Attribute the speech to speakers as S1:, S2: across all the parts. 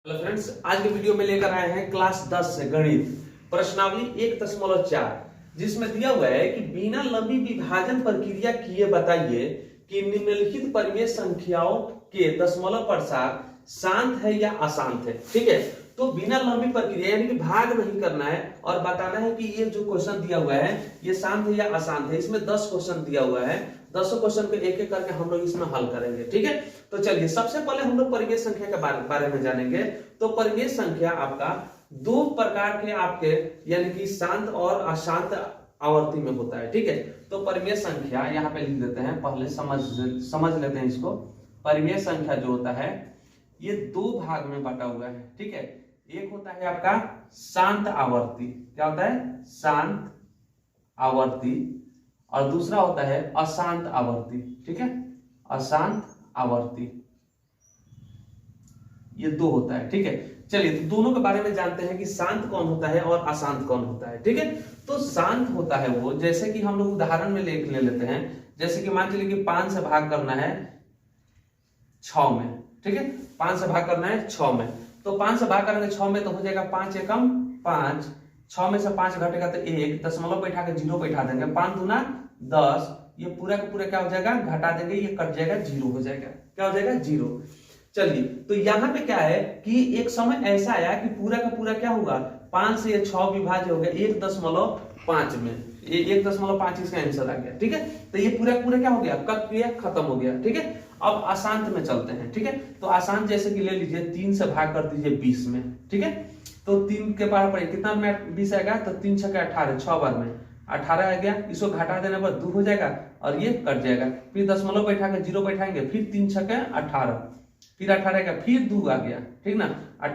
S1: Hello friends, आज के video में लेकर आए हैं क्लास 10 से गणित प्रश्नावली 1.4 जिसमें दिया हुआ है कि बिना लंबी विभाजन प्रक्रिया किए बताइए कि निम्नलिखित परिमेय संख्याओं के दशमलव प्रसार शांत है या अशांत है। ठीक है, तो बिना लंबी प्रक्रिया यानी कि भाग नहीं करना है और बताना है कि ये जो क्वेश्चन दिया हुआ है ये शांत है या अशांत है। इसमें 10 क्वेश्चन दिया हुआ है, 10 क्वेश्चन को एक एक करके हम लोग इसमें हल करेंगे। ठीक है, तो चलिए सबसे पहले हम लोग परिमेय संख्या के बारे में जानेंगे। तो परिमेय संख्या आपका दो प्रकार के आपके यानी कि शांत और अशांत आवर्ती में होता है। ठीक है, तो परिमेय संख्या यहाँ पे लिख देते हैं, पहले समझ लेते हैं इसको। परिमेय संख्या जो होता है ये दो भाग में बटा हुआ है। ठीक है, एक होता है आपका शांत आवर्ती, क्या होता है शांत आवर्ती, और दूसरा होता है अशांत आवर्ती। ठीक है, अशांत आवर्ती, ये दो होता है। ठीक है, चलिए तो दोनों के बारे में जानते हैं कि शांत कौन होता है और अशांत कौन होता है। ठीक है, तो शांत होता है वो, जैसे कि हम लोग उदाहरण में ले लेते हैं, जैसे कि मान चलिए कि 5 से भाग करना है 6 में। ठीक है, 5 से भाग करना है 6 में, तो 5 से भाग करेंगे 6 में तो हो जाएगा 5 एकम 5, 6 में से 5 घटेगा तो 1, दशमलव बैठा के 0 बैठा देंगे, 5 दूना 10, ये पूरा का पूरा क्या हो जाएगा, घटा देंगे, ये कट जाएगा, 0 हो जाएगा। क्या हो जाएगा, 0। चलिए तो यहाँ पे क्या है कि एक समय ऐसा आया कि पूरा का पूरा क्या होगा, 5 से ये 6 विभाज्य हो गया 1.5 में, 1.5 इसका आंसर आ गया। ठीक है, तो ये पूरा पूरा क्या हो गया, कट गया, खत्म हो गया। ठीक है, अब अशांत में चलते हैं। ठीक है, तो अशांत जैसे कि ले लीजिए 3 से भाग कर दीजिए 20 में। ठीक है, तो 3 के बराबर कितना में 20 आएगा, तो 3 6 18, 6 बार में 18 आ गया, इसको घटा देने पर 2 हो जाएगा और ये कट जाएगा, फिर दशमलव बैठा के 0 बैठाएंगे, फिर 3 6 18, फिर 18 का फिर 2 आ गया। ठीक ना,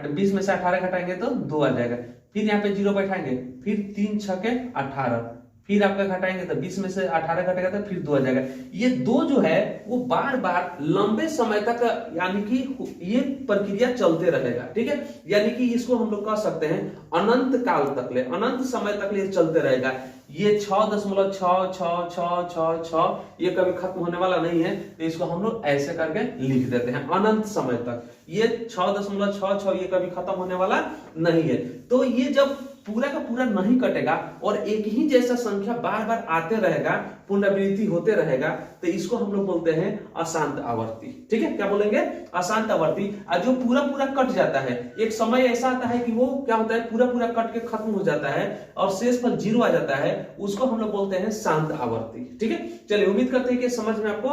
S1: 20 में से 18 घटाएंगे तो 2 आ जाएगा, फिर यहाँ पे 0 बैठाएंगे, फिर 3 6 18, फिर आपका घटाएंगे तो 20 में से 18 घटेगा तो फिर 2 आ जाएगा। ये 2 जो है वो बार बार लंबे समय तक यानी कि ये प्रक्रिया चलते रहेगा। ठीक है, यानी कि इसको हम लोग कह सकते हैं अनंत काल तक ले, अनंत समय तक ले चलते रहेगा। ये 6.66666 ये कभी खत्म होने वाला नहीं है, तो इसको हम लोग ऐसे करके लिख देते हैं अनंत समय तक। ये 6.66 ये कभी खत्म होने वाला नहीं है। तो ये जब पूरा का पूरा नहीं कटेगा और एक ही जैसा संख्या बार बार आते रहेगा, पुनरावृत्ति होते रहेगा, तो इसको हम लोग बोलते हैं अशांत आवर्ती। ठीक है, क्या बोलेंगे, अशांत आवर्ती। और जो पूरा पूरा कट जाता है, एक समय ऐसा आता है कि वो क्या होता है, पूरा पूरा कट के खत्म हो जाता है और शेषफल 0 आ जाता है, उसको हम लोग बोलते हैं शांत आवर्ती। ठीक है, चलिए उम्मीद करते हैं कि समझ में आपको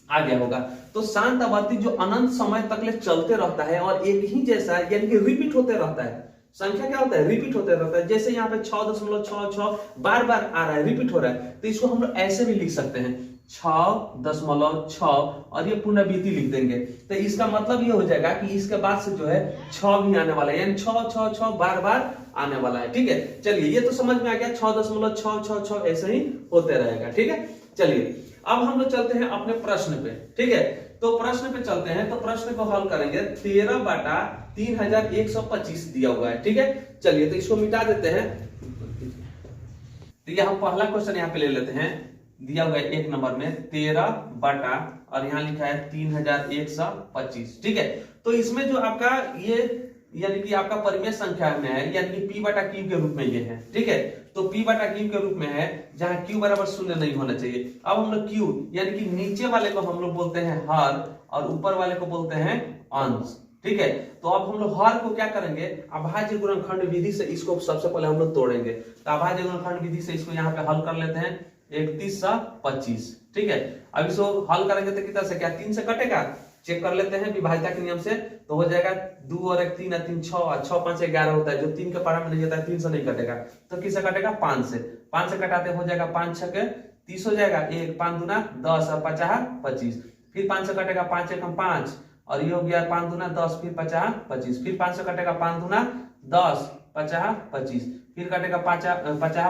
S1: आ गया होगा। तो शांत आवर्ती जो अनंत समय तक ले चलते रहता है और एक ही जैसा यानी कि रिपीट होते रहता है, संख्या क्या होता है, रिपीट होते रहता है। जैसे यहाँ पे 6.66 बार बार आ रहा है, रिपीट हो रहा है, तो इसको हम लोग ऐसे भी लिख सकते हैं 6.6 और ये पुनरावृत्ति लिख देंगे, तो इसका मतलब ये हो जाएगा कि इसके बाद से जो है 6 भी आने वाला है, यानी 6 बार बार आने वाला है। ठीक है, चलिए ये तो समझ में आ गया, 6.666 ऐसे ही होते रहेगा। ठीक है, चलिए अब हम लोग चलते हैं अपने प्रश्न पे। ठीक है, तो प्रश्न पे चलते हैं, तो प्रश्न को हल करेंगे। 13/3125 दिया हुआ है। ठीक है, चलिए तो इसको मिटा देते हैं। तो हम पहला क्वेश्चन यहाँ पे ले लेते हैं, दिया हुआ है 1 नंबर में 13 बटा और यहाँ लिखा है 3125। ठीक है, तो इसमें जो आपका ये यानी कि आपका परिमेय संख्या में है, यानी कि p बटा q के रूप में ये है। ठीक है, तो p बटा q के रूप में है, जहां q बराबर 0 नहीं होना चाहिए। अब हम लोग q यानी कि नीचे वाले को हम लोग बोलते हैं हर और ऊपर वाले को बोलते हैं अंश। ठीक है, तो अब हम लोग हर को क्या करेंगे, अभाज्य गुणनखंड विधि से इसको सबसे पहले हम लोग तोड़ेंगे। तो अभाज्य गुणनखंड विधि से इसको यहाँ पे हल कर लेते हैं, 31/25। ठीक है, अब इसको हल करेंगे तो कितना से क्या 3 से कटेगा, चेक कर लेते हैं विभाज्यता के नियम से, तो हो जाएगा 2 और 1 3 और 3 6 और 6 5 11 होता है, जो 3 के पारा में नहीं होता है 3 से नहीं कटेगा, तो किससे कटेगा 5 से। 5 से कटाते हो जाएगा 5 6 के 30 हो जाएगा, 1 5 दूना 10 और 50 25, फिर 5 से कटेगा 5 एकम 5 और ये हो गया 5 दूना 10, फिर 50 25, फिर 5 से कटेगा 5 दूना 10 50 25, फिर कटेगा 50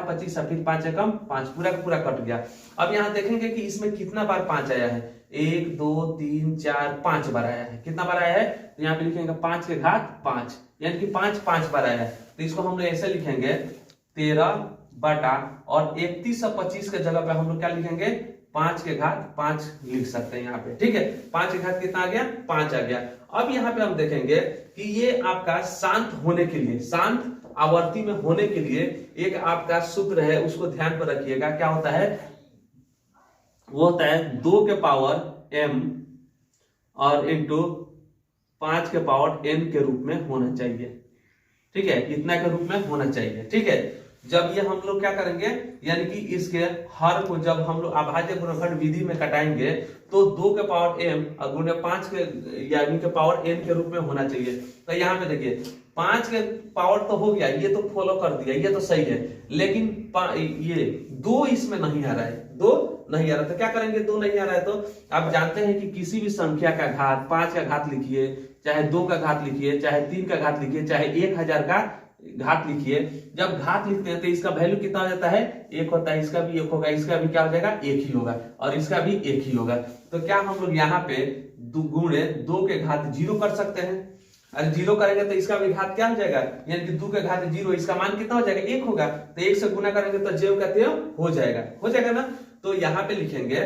S1: 25 और फिर 5 एकम 5, पूरा का पूरा कट गया। अब यहाँ देखेंगे कि इसमें कितना बार 5 आया है, 1 2 3 4 5 बार आया है। कितना बार आया है, तो यहाँ पे लिखेंगे 5 के घात 5, यानी कि 5 बार आया है। तो इसको हम लोग ऐसे लिखेंगे 13 बटा और 31 और 25 के जगह पे हम लोग क्या लिखेंगे 5 के घात 5 लिख सकते हैं यहाँ पे, ठीक है। 5 के घात कितना आ गया, 5 आ गया। अब यहाँ पे हम देखेंगे कि ये आपका शांत होने के लिए, शांत आवर्ती में होने के लिए एक आपका सूत्र है, उसको ध्यान पर रखिएगा। क्या होता है, वो होता है 2 के पावर m और इंटू 5 के पावर n के रूप में होना चाहिए, ठीक है, इतना के रूप में होना चाहिए, ठीक है। जब ये हम लोग क्या करेंगे, यानी कि इसके हर को जब हम लोग अभाज्य गुणनखंड विधि में कटाएंगे तो 2 के पावर m और गुणे 5 के यानी के पावर n के रूप में होना चाहिए। तो यहाँ पे देखिए 5 के पावर तो हो गया, ये तो फॉलो कर दिया, ये तो सही है, लेकिन ये 2 इसमें नहीं आ रहा है, 2 नहीं आ रहा। तो क्या करेंगे, 2 नहीं आ रहा है तो आप जानते हैं कि किसी भी संख्या का घात, 5 का घात लिखिए, चाहे 2 का घात लिखिए, चाहे 3 का घात लिखिए, चाहे 1000 का घात लिखिए, जब घात लिखते हैं तो इसका वैल्यू कितना हो जाता है, 1 होता है, इसका भी 1 होगा, इसका भी क्या हो जाएगा, 1 ही होगा, और इसका भी 1 ही होगा। तो क्या हम लोग यहाँ पे गुणे 2 के घात 0 कर सकते हैं। अरे 0 करेंगे तो इसका भी घात क्या हो जाएगा, यानी कि 2 के घात 0, इसका मान कितना हो जाएगा, 1 होगा। तो 1 से गुना करेंगे तो ज्यों का त्यों हो जाएगा ना। तो यहाँ पे लिखेंगे,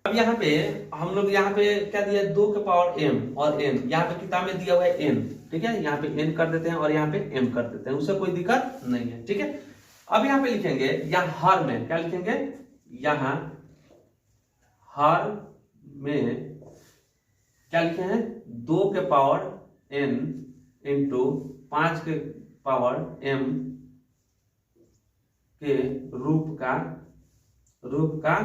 S1: अब यहाँ पे हम लोग यहाँ पे क्या दिया, 2 के पावर m और n, यहाँ पे किताब में दिया हुआ है n, ठीक है, यहाँ पे n कर देते हैं और यहाँ पे m कर देते हैं, उससे कोई दिक्कत नहीं है, ठीक है। अब यहाँ पे लिखेंगे, यहाँ हर में क्या लिखेंगे, यहाँ हर में क्या लिखे हैं, 2 के पावर n इंटू 5 के पावर m के रूप का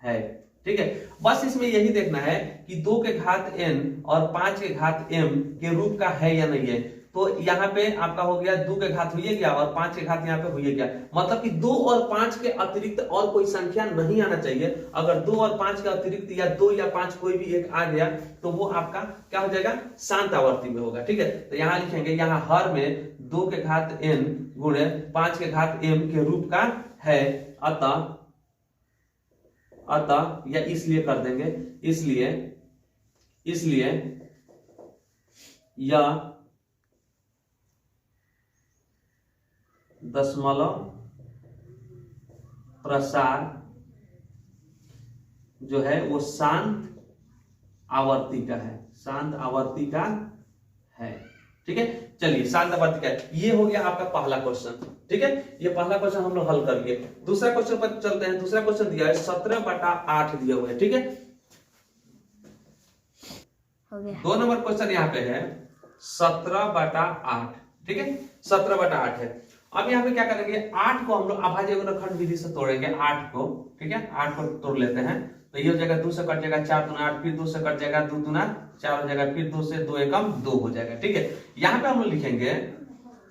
S1: है, ठीक है। बस इसमें यही देखना है कि 2 के घात n और 5 के घात m के रूप का है या नहीं है। तो यहाँ पे आपका हो गया 2 के घात हुई गया और 5 के घात यहाँ पे हुई गया, मतलब कि 2 और 5 के अतिरिक्त और कोई संख्या नहीं आना चाहिए। अगर 2 और 5 के अतिरिक्त या 2 या 5 कोई भी एक आ गया तो वो आपका क्या हो जाएगा, शांत आवर्ती में होगा, ठीक है। तो यहाँ लिखेंगे, यहाँ हर में 2 के घात n गुणे 5 के घात m के रूप का है, अतः या इसलिए कर देंगे, इसलिए या दशमलव प्रसार जो है वो शांत आवर्ती का है, शांत आवर्ती का है, ठीक है। चलिए शांत आवर्ती का है, ये हो गया आपका पहला क्वेश्चन, ठीक है। ये पहला क्वेश्चन हम लोग हल कर लिए। दूसरा क्वेश्चन पर चलते हैं। दूसरा क्वेश्चन दिया है 17/8 दिया हुआ है, ठीक है। 2 नंबर क्वेश्चन यहाँ पे है 17/8, ठीक है, 17/8 है। अब यहाँ पे क्या करेंगे, 8 को हम लोग अभाज्य गुणनखंड विधि से तोड़ेंगे, 8 को, ठीक है, 8 को तोड़ लेते हैं। तो ये हो जाएगा 2 से कट जाएगा 4 दूना 8, फिर 2 से कट जाएगा 2 दूना 4 हो जाएगा, फिर 2 से 2 एकम 2 हो जाएगा, ठीक है। यहाँ पे हम लोग लिखेंगे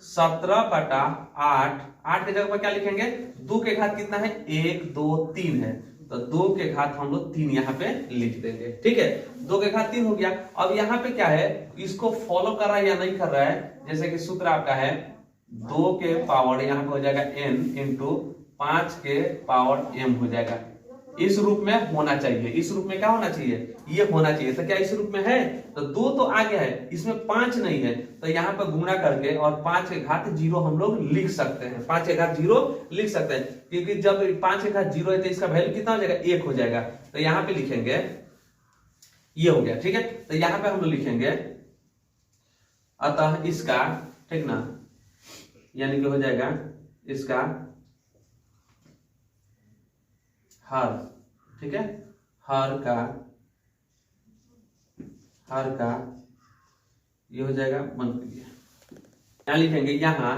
S1: 17/8, 8 के जगह पर क्या लिखेंगे, 2 के घात कितना है, 1 2 3 है, तो 2 के घात हम लोग 3 यहाँ पे लिख देंगे, ठीक है। 2 के घात 3 हो गया। अब यहाँ पे क्या है, इसको फॉलो कर रहा है या नहीं कर रहा है, जैसे कि सूत्र आपका है 2 के पावर यहाँ पे हो जाएगा n इंटू 5 के पावर m हो जाएगा। इस रूप में होना चाहिए, इस रूप में क्या होना चाहिए, ये होना चाहिए। तो क्या इस रूप में है, तो 2 तो आ गया है, इसमें 5 नहीं है, तो यहाँ पर गुणा करके और 5 के घात 0 हम लोग लिख सकते हैं, 5 के घात 0 लिख सकते हैं, क्योंकि जब 5 के घात 0 है तो इसका वैल्यू कितना हो जाएगा, 1 हो जाएगा। तो यहाँ पे लिखेंगे, ये हो गया, ठीक है। तो यहाँ पे हम लोग लिखेंगे अतः इसका, ठीक ना, यानी कि हो जाएगा इसका हर, ठीक है, हर का ये हो जाएगा मंत्री। यहाँ लिखेंगे, यहाँ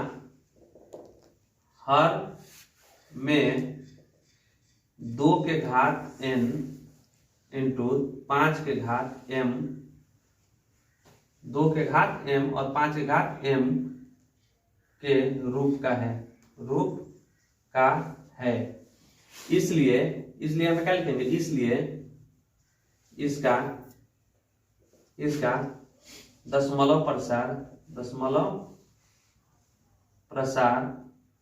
S1: हर में 2 के घात n इंटू 5 के घात m, 2 के घात m और 5 के घात m के रूप का है, इसलिए हमें क्या लिखेंगे, इसलिए इसका दशमलव प्रसार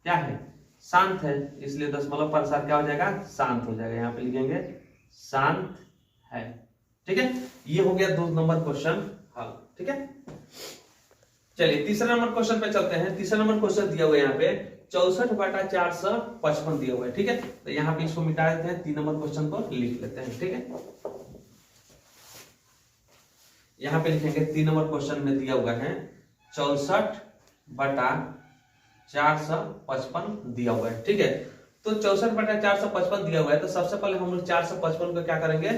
S1: क्या है, शांत है, इसलिए दशमलव प्रसार क्या हो जाएगा, शांत हो जाएगा। यहाँ पे लिखेंगे शांत है, ठीक है। ये हो गया 2 नंबर क्वेश्चन हल, ठीक है। चलिए तीसरा नंबर क्वेश्चन पे चलते हैं। तीसरा नंबर क्वेश्चन दिया हुआ है यहाँ पे 64/455 दिया हुआ है। ठीक है, तो यहाँ पे इसको मिटा देते हैं, 3 नंबर क्वेश्चन को लिख लेते हैं। ठीक है, यहाँ पे लिखेंगे 3 नंबर क्वेश्चन में दिया हुआ है 64/455 दिया हुआ है। ठीक है, तो 64/455 दिया हुआ है, तो सबसे पहले हम लोग 455 को क्या करेंगे,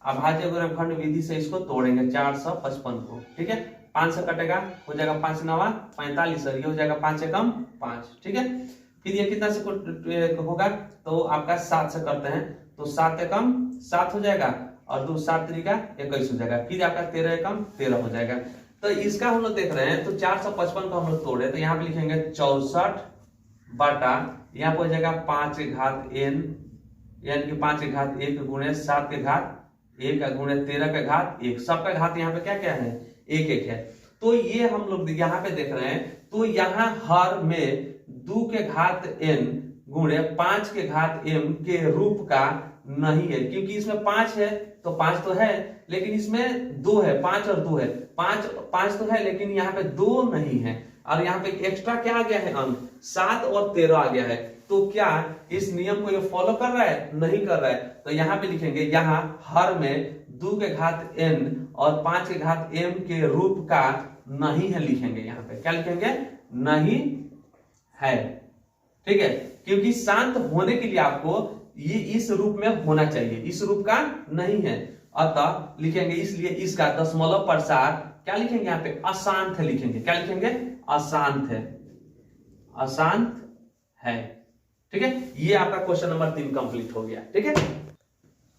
S1: अभाज्य गुणनखंड विधि से इसको तोड़ेंगे 455 को। ठीक है, 5 से कटेगा, हो जाएगा 5 9 45 और ये हो जाएगा 5 एकम 5। ठीक है, फिर ये कितना से होगा, तो आपका 7 से करते हैं, तो 7 एकम 7 हो जाएगा और 2 7 तरीका 21 हो जाएगा, फिर आपका 13 एकम 13 हो जाएगा। तो इसका हम लोग देख रहे हैं, तो 455 को हम लोग तोड़े, तो यहाँ पे लिखेंगे 64 बटा, यहाँ पे हो जाएगा 5 के घात n, यानी कि 5 के घात 1 गुणे 7 के घात 1 गुणे 13 के घात 1, सबका घात यहाँ पे क्या क्या है, 1 1 है। तो ये हम लोग यहाँ पे देख रहे हैं, तो यहाँ हर में 2 के घात n गुणे 5 के घात m के रूप का नहीं है, क्योंकि इसमें 5 है तो 5 तो है, लेकिन इसमें 2 है, 5 और 2 है, 5 तो है, लेकिन यहाँ पे 2 नहीं है, और यहाँ पे एक्स्ट्रा क्या आ गया है, अंक 7 और 13 आ गया है। तो क्या इस नियम को ये फॉलो कर रहा है, नहीं कर रहा है। तो यहाँ पे लिखेंगे, यहाँ हर में 2 के घात n और 5 के घात m के रूप का नहीं है, लिखेंगे यहाँ पे क्या लिखेंगे, नहीं है। ठीक है, क्योंकि शांत होने के लिए आपको ये इस रूप में होना चाहिए, इस रूप का नहीं है, अतः लिखेंगे, इसलिए इसका दशमलव प्रसार क्या लिखेंगे, यहाँ पे अशांत है लिखेंगे, क्या लिखेंगे, अशांत है, अशांत है। ठीक है, ये आपका क्वेश्चन नंबर 3 कंप्लीट हो गया। ठीक है,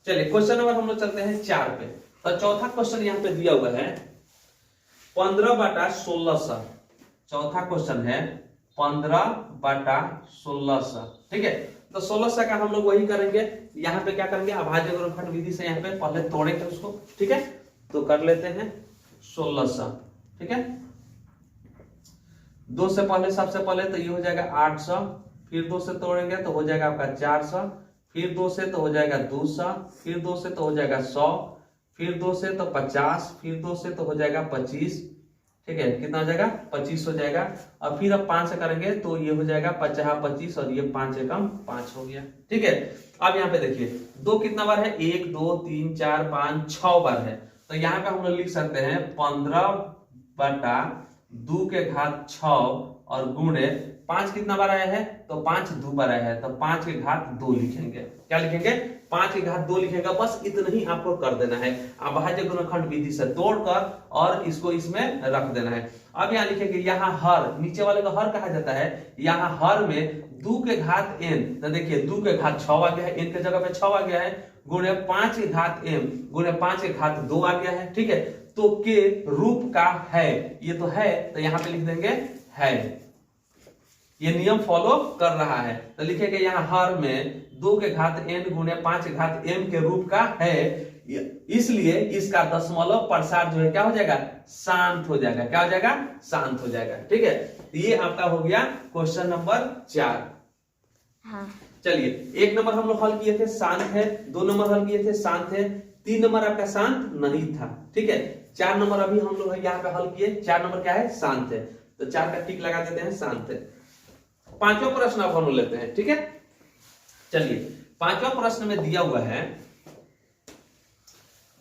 S1: चलिए क्वेश्चन नंबर हम लोग चलते हैं 4 पे। तो चौथा क्वेश्चन यहाँ पे दिया हुआ है 15/1600, चौथा क्वेश्चन है 15/1600। ठीक है, तो 1600 का हम लोग वही करेंगे, यहाँ पे क्या करेंगे, अभाज्य गुणनखंड विधि से यहाँ पे पहले तोड़ेंगे उसको। ठीक है, तो कर लेते हैं 1600। ठीक है, 2 से पहले, सबसे पहले तो ये हो जाएगा 800, फिर 2 से तोड़ेंगे तो हो जाएगा आपका 400, फिर 2 से तो हो जाएगा 200, फिर 2 से तो हो जाएगा 100, फिर 2 से तो 50, फिर 2 से तो हो जाएगा 25। ठीक है, कितना हो जाएगा, 25 हो जाएगा, और फिर अब 5 से करेंगे तो ये हो जाएगा 50 25 और ये 5 एकम 5 हो गया। ठीक है, अब यहाँ पे देखिए 2 कितना बार है, 1 2 3 4 5 6 बार है, तो यहाँ पे हम लोग लिख सकते हैं 15/2 के घात 6 और गुणे 5 कितना बार आया है, तो 5 2 बार आया है, तो 5 के घात 2 लिखेंगे, क्या लिखेंगे, 5 के घात 2 लिखेगा, बस इतना ही आपको कर देना है, अभाज्य गुणनखंड विधि से तोड़कर और इसको इसमें रख देना है। अब यहाँ लिखेंगे, यहाँ हर, नीचे वाले को हर कहा जाता है, यहाँ हर में 2 के घात n, तो देखिए 2 के घात 6 आ गया है, n के जगह पे 6 आ गया है, गुणे 5 के घात m गुणे 5 के घात 2 आ गया है। ठीक है, तो के रूप का है, ये तो है, तो यहाँ पे लिख देंगे है, ये नियम फॉलो कर रहा है। तो लिखेंगे यहाँ हर में 2 के घात n गुणे 5 के घात m के रूप का है, इसलिए इसका दशमलव प्रसार जो है क्या हो जाएगा, शांत हो जाएगा, क्या हो जाएगा, शांत हो जाएगा। ठीक है, ये आपका हो गया क्वेश्चन नंबर 4। हाँ। चलिए 1 नंबर हम लोग हल किए थे, शांत है, 2 नंबर हल किए थे, शांत है, 3 नंबर आपका शांत नहीं था। ठीक है, 4 नंबर अभी हम लोग यहाँ पे हल किए, 4 नंबर क्या है, शांत है, तो 4 का टिक लगा देते हैं, शांत है। 5वां प्रश्न अब हम लेते हैं। ठीक है, चलिए 5वां प्रश्न में दिया हुआ है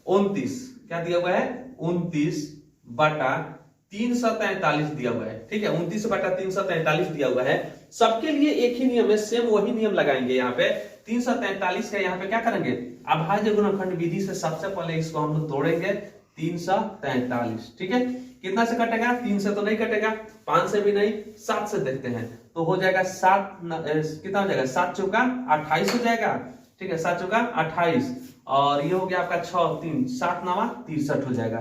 S1: 29, क्या दिया हुआ है, 29/343 दिया हुआ है। ठीक है, 29/343 दिया हुआ है, सबके लिए एक ही नियम है, सेम वही नियम लगाएंगे। यहाँ पे 343 का यहाँ पे क्या करेंगे, अभाज्य गुणनखंड विधि से सबसे पहले इसको हम लोग तोड़ेंगे 343। ठीक है, कितना से कटेगा, 3 से तो नहीं कटेगा, 5 से भी नहीं, 7 से देखते हैं, तो हो जाएगा 7, कितना हो जाएगा, 7 चौका 28 हो जाएगा। ठीक है, 7 चौका 28 और ये हो गया आपका 6 3 7 9 63 हो जाएगा,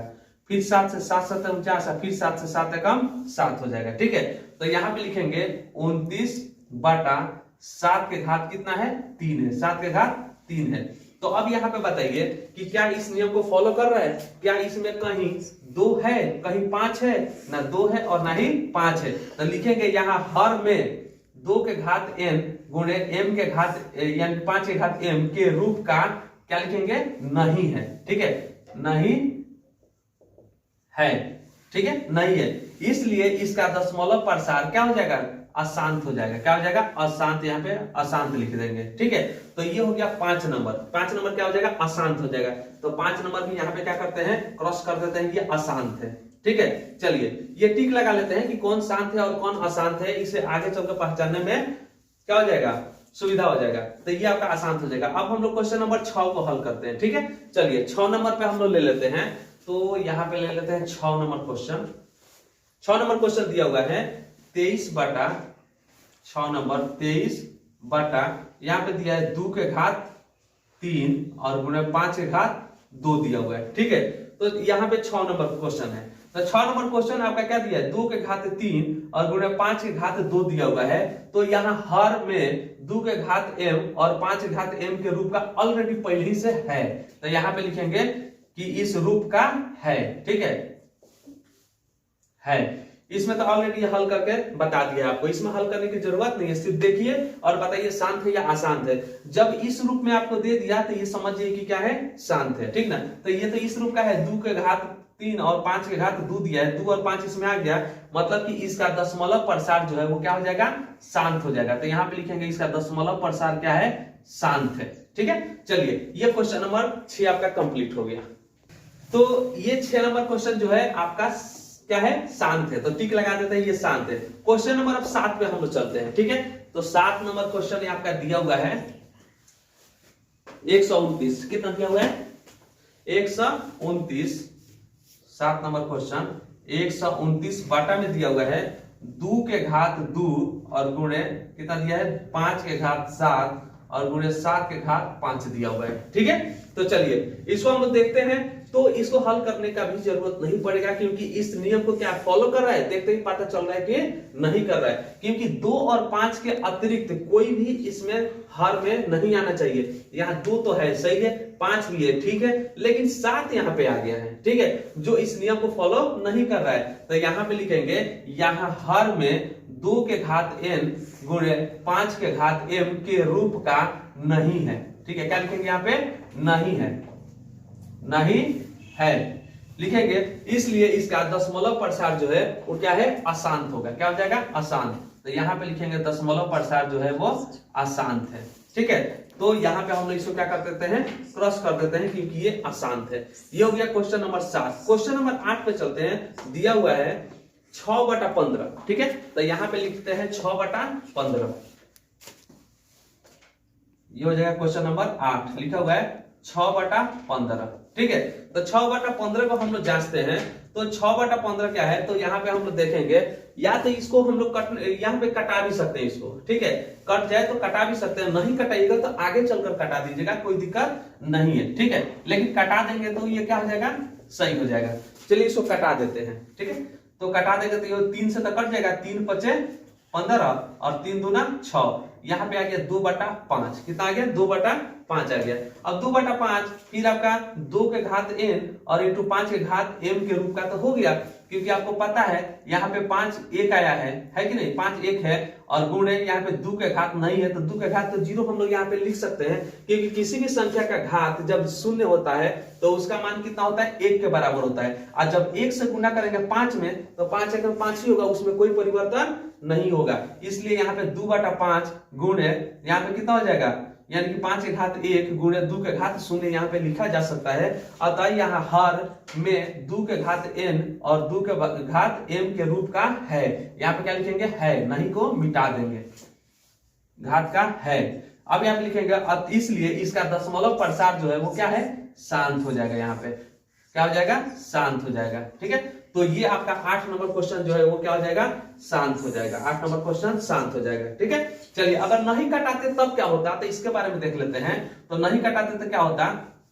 S1: फिर 7 से 7 7 49, फिर 7 से 7 एकम 7 हो जाएगा। ठीक है, तो यहाँ पे लिखेंगे 29/7 के घात कितना है, 3 है, 7 के घात 3 है। तो अब यहाँ पे बताइए कि क्या इस नियम को फॉलो कर रहा है, क्या इसमें कहीं 2 है, कहीं 5 है, ना 2 है और ना ही 5 है, तो लिखेंगे यहाँ हर में 2 के घात n गुणे m के घात यानी 5 के घात m के रूप का क्या लिखेंगे, नहीं है। ठीक है, नहीं है, ठीक है, नहीं है, इसलिए इसका दशमलव प्रसार क्या हो जाएगा, अशांत हो जाएगा। क्या हो जाएगा? अशांत। यहाँ पे अशांत लिख देंगे, ठीक है। तो ये हो गया 5 नंबर। 5 नंबर क्या हो जाएगा? अशांत हो जाएगा। तो 5 नंबर भी यहाँ पे क्या करते हैं? क्रॉस कर देते हैं, ये अशांत है, ठीक है। चलिए ये टिक लगा लेते हैं कि कौन शांत है और कौन अशांत है। इसे आगे चलकर पहचानने में क्या हो जाएगा? सुविधा हो जाएगा। तो ये आपका अशांत हो जाएगा। अब हम लोग क्वेश्चन नंबर 6 को हल करते हैं, ठीक है। चलिए 6 नंबर पे हम लोग ले लेते हैं। तो यहाँ पे ले लेते हैं 6 नंबर क्वेश्चन। 6 नंबर क्वेश्चन दिया हुआ है 23/6 नंबर 23 यहाँ पे दिया है 2 के घात 3 और गुणे 5 के घात 2 दिया हुआ है, ठीक है। तो यहाँ पे 6 नंबर क्वेश्चन है। तो 6 नंबर क्वेश्चन आपका क्या दिया है? 2 के घात 3 और गुणे 5 के घात 2 दिया हुआ है। तो यहाँ हर में 2 के घात m और 5 के घात m के रूप का ऑलरेडी पहले ही से है। तो यहाँ पे लिखेंगे कि इस रूप का है, ठीक है। इसमें तो ऑलरेडी हल करके बता दिया आपको, इसमें हल करने की जरूरत नहीं है। सिर्फ देखिए और बताइए शांत है या अशांत है। जब इस रूप में आपको दे दिया तो ये समझिए कि क्या है? शांत है, ठीक ना। तो ये तो इस रूप का है, 2 के घात 3 और 5 के घात 2 दिया है, 2 और 5 इसमें आ गया, मतलब कि इसका दशमलव प्रसार जो है वो क्या हो जाएगा? शांत हो जाएगा। तो यहाँ पे लिखेंगे इसका दशमलव प्रसार क्या है? शांत है, ठीक है। चलिए ये क्वेश्चन नंबर 6 आपका कंप्लीट हो गया। तो ये 6 नंबर क्वेश्चन जो है आपका क्या है? शांत है। तो टिक लगा देते हैं, ये शांत है। क्वेश्चन नंबर अब 7 पे हम लोग चलते हैं, ठीक है। तो 7 नंबर क्वेश्चन आपका दिया हुआ है 129। कितना दिया हुआ है? 129। 7 नंबर क्वेश्चन 129 बाटा में दिया हुआ है 2 के घात 2 और गुणे कितना दिया है? 5 के घात 7 और गुणे 7 के घात 5 दिया हुआ है, ठीक है। तो चलिए इसको हम लोग देखते हैं। तो इसको हल करने का भी जरूरत नहीं पड़ेगा, क्योंकि इस नियम को क्या फॉलो कर रहा है देखते ही पता चल रहा है कि नहीं कर रहा है। क्योंकि 2 और 5 के अतिरिक्त कोई भी इसमें हर में नहीं आना चाहिए। यहाँ 2 तो है, सही है, 5 भी है, ठीक है, लेकिन 7 यहाँ पे आ गया है, ठीक है, जो इस नियम को फॉलो नहीं कर रहा है। तो यहाँ पे लिखेंगे यहाँ हर में 2 के घात n गुणे 5 के घात m के रूप का नहीं है, ठीक है। क्या लिखेंगे यहाँ पे? नहीं है, नहीं है लिखेंगे। इसलिए इसका दशमलव प्रसार जो है वो क्या है? अशांत होगा। क्या हो जाएगा? अशांत। तो यहाँ पे लिखेंगे दशमलव प्रसार जो है वो अशांत है, ठीक है। तो यहाँ पे हम लोग इसको क्या कर देते हैं? क्रॉस कर देते हैं, क्योंकि ये अशांत है। ये हो गया क्वेश्चन नंबर 7। क्वेश्चन नंबर 8 पे चलते हैं। दिया हुआ है 6/15, ठीक है। तो यहाँ पे लिखते हैं 6/15। ये हो जाएगा क्वेश्चन नंबर 8। लिखा हुआ है 6/15, ठीक है। तो 6/15 को हम लोग जांचते हैं। तो 6/15 क्या है? तो यहाँ पे हम लोग देखेंगे, या तो इसको हम लोग यहाँ पे कटा भी सकते हैं इसको, ठीक है। कट जाए तो कटा भी सकते हैं, नहीं कटाइएगा तो आगे चलकर कटा दीजिएगा, कोई दिक्कत नहीं है, ठीक है। लेकिन कटा देंगे तो ये क्या हो जाएगा? सही हो जाएगा। चलिए इसको कटा देते हैं, ठीक है। तो कटा देंगे तो ये 3 से तो कट जाएगा, 3 5 15 और 3 दूना 6। यहाँ पे आ गया 2/5। कितना आ गया? 2/5 आ गया। अब 2/5 फिर आपका 2 के घात n और इंटू 5 के घात m के रूप का तो हो गया, क्योंकि आपको पता है यहाँ पे 5 1 आया है कि नहीं? 5 1 है और गुणे यहाँ पे 2 के घात नहीं है, तो 2 के घात तो 0 हम लोग यहाँ पे लिख सकते हैं, क्योंकि किसी भी संख्या का घात जब 0 होता है तो उसका मान कितना होता है? 1 के बराबर होता है। और जब 1 से गुना करेंगे 5 में तो 5 1 5 ही होगा, उसमें कोई परिवर्तन नहीं होगा। इसलिए यहाँ पे 2/5 गुणे यहाँ पे कितना हो जाएगा? यानी कि 5 के घात 1 गुणे 2 के घात 0 यहाँ पे लिखा जा सकता है। अतः यहाँ हर में 2 के घात n और 2 के घात m के रूप का है। यहाँ पे क्या लिखेंगे? है, नहीं को मिटा देंगे, घात का है। अब यहाँ पे लिखेंगे इसलिए इसका दशमलव प्रसार जो है वो क्या है? शांत हो जाएगा। यहाँ पे क्या हो जाएगा? शांत हो जाएगा, ठीक है। तो ये आपका 8 नंबर क्वेश्चन जो है वो क्या हो जाएगा? शांत हो जाएगा। 8 नंबर क्वेश्चन शांत हो जाएगा, ठीक है। चलिए अगर नहीं कटाते तब क्या होता, तो इसके बारे में देख लेते हैं। तो नहीं कटाते तो क्या होता?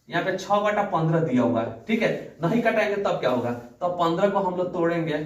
S1: यहाँ पे 6/15 दिया हुआ है, ठीक है। नहीं कटाएंगे तब क्या होगा? तो 15 को हम लोग तोड़ेंगे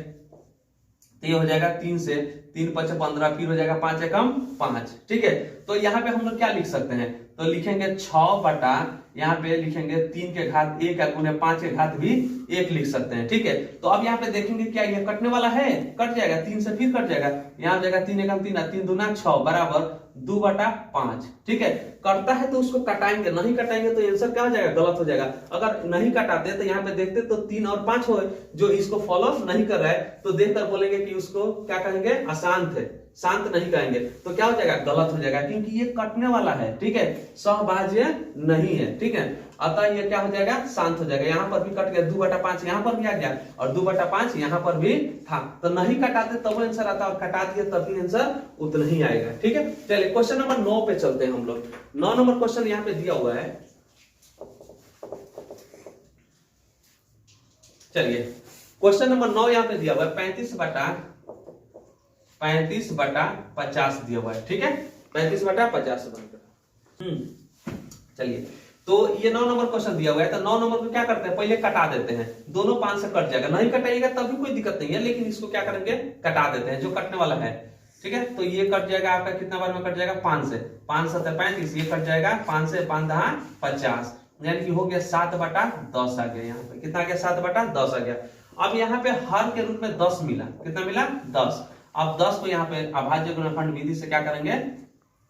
S1: तो ये हो जाएगा 3 से 3 5 15, फिर हो जाएगा 5 1 5, ठीक है। तो यहाँ पे हम लोग क्या लिख सकते हैं? तो लिखेंगे 6/, यहाँ पे लिखेंगे 3 के घात 1 या गुने 5 के घात भी 1 लिख सकते हैं। ठीक है, तो अब यहाँ पे देखेंगे क्या ये कटने वाला है, कट जाएगा 3 से फिर कट जाएगा, यहाँ जाएगा 3 एकम 3 3 दूना 6 बराबर 2/5। ठीक है, कटता है तो उसको कटाएंगे, नहीं कटाएंगे तो आंसर क्या हो जाएगा, गलत हो जाएगा। अगर नहीं कटाते तो यहाँ पे देखते तो 3 और 5 हो, जो इसको फॉलो नहीं कर रहा है तो देखकर बोलेंगे कि उसको क्या कहेंगे, अशांत है, शांत नहीं कहेंगे, तो क्या हो जाएगा, गलत हो जाएगा, क्योंकि ये कटने वाला है। ठीक है, सहभाज्य नहीं है। ठीक है, अतः ये क्या हो जाएगा, शांत हो जाएगा। यहाँ पर भी कट गया, 2/5 यहाँ पर भी आ गया और 2/5 यहाँ पर भी था, तो नहीं कटाते तब आंसर आता, और कटा दिए तब भी आंसर उतना ही आएगा। ठीक है, चलिए क्वेश्चन नंबर 9 पे चलते हैं हम लोग। 9 नंबर क्वेश्चन यहाँ पे दिया हुआ है। चलिए क्वेश्चन नंबर 9 यहाँ पे दिया हुआ है, 35/50 दिया हुआ है। ठीक है, 35/50 बनकर। चलिए, तो ये 9 नंबर क्वेश्चन दिया हुआ है, तो 9 नंबर को क्या करते हैं, पहले कटा देते हैं, दोनों 5 से कट जाएगा, नहीं कटाइएगा तब भी कोई दिक्कत नहीं है, लेकिन इसको क्या करेंगे, कटा देते हैं, जो कटने वाला है। ठीक है, तो ये कट जाएगा आपका कितना बार में कट जाएगा, 5 से, 5 7 35, ये कट जाएगा 5 से 5 10 50, यानी कि हो गया 7/10 आ गया, यहाँ पे कितना आ गया, 7/10 आ गया। अब यहाँ पे हर के रूप में 10 मिला, कितना मिला, 10। अब 10 को यहाँ पे अभाज्य गुणनखंड विधि से क्या करेंगे,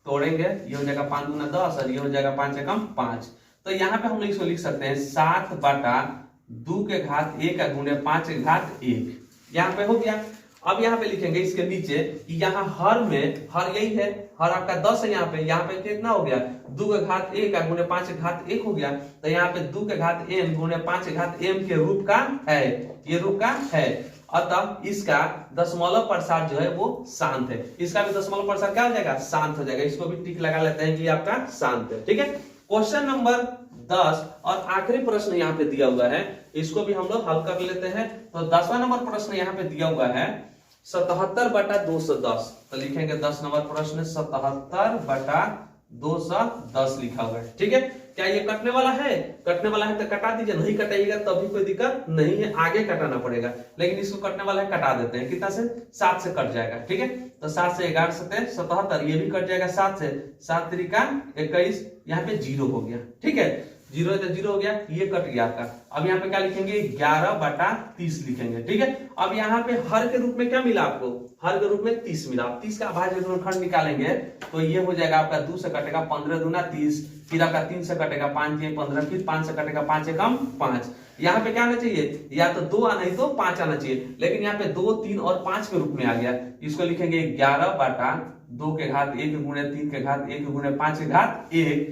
S1: तोड़ेंगे, ये हो जाएगा 5 दूना 10 और ये हो जाएगा 5 एकम 5। तो यहाँ पे हम लोग इसको लिख सकते हैं 7/2 के घात 1 गुणे 5 के घात 1, यहाँ पे हो गया। अब यहाँ पे लिखेंगे इसके नीचे कि यहाँ हर में, हर यही है, हर आपका 10 है, यहाँ पे कितना हो गया, 2 के घात 1 गुणे 5 के घात 1 हो गया, तो यहाँ पे 2 के घात m गुणे 5 के घात m के रूप का है, ये रूप का है, अतः इसका दशमलव प्रसार जो है वो शांत है, इसका भी दशमलव प्रसार क्या हो जाएगा, शांत हो जाएगा। इसको भी टिक लगा लेते हैं कि आपका शांत है। ठीक है, क्वेश्चन नंबर 10 और आखिरी प्रश्न यहाँ पे दिया हुआ है, इसको भी हम लोग हल कर लेते हैं। तो 10वां नंबर प्रश्न यहाँ पे दिया हुआ है 77/210, तो लिखेंगे 10 नंबर प्रश्न 77/210 लिखा हुआ है। ठीक है, क्या ये कटने वाला है, कटने वाला है तो कटा दीजिए, नहीं कटाइएगा तब भी कोई दिक्कत नहीं है, आगे कटाना पड़ेगा, लेकिन इसको कटने वाला है, कटा देते हैं, कितना से, 7 से कट जाएगा। ठीक है, तो 7 से 11 7 77, ये भी कट जाएगा 7 से, 7 त्रिका 21, यहाँ पे 0 हो गया। ठीक है, 0 तो 0 हो गया, ये कट गया आपका। अब यहाँ पे क्या लिखेंगे, 11/30 लिखेंगे। ठीक है, अब यहाँ पे हर के रूप में क्या मिला आपको, हर के रूप में 30 मिला, 30 का अभाज्य गुणनखंड निकालेंगे तो ये हो जाएगा आपका 2 से कटेगा 15 दूना 30, फिर आपका 3 से कटेगा 5 ये 15, फिर 5 से कटेगा 5 एकम 5। यहाँ पे क्या आना चाहिए, या तो 2 आना ही तो 5 आना चाहिए, लेकिन यहाँ पे 2 3 और 5 के रूप में आ गया। इसको लिखेंगे 11/2 के घात 1 गुणे 3 के घात 1 गुणे 5 के घात 1,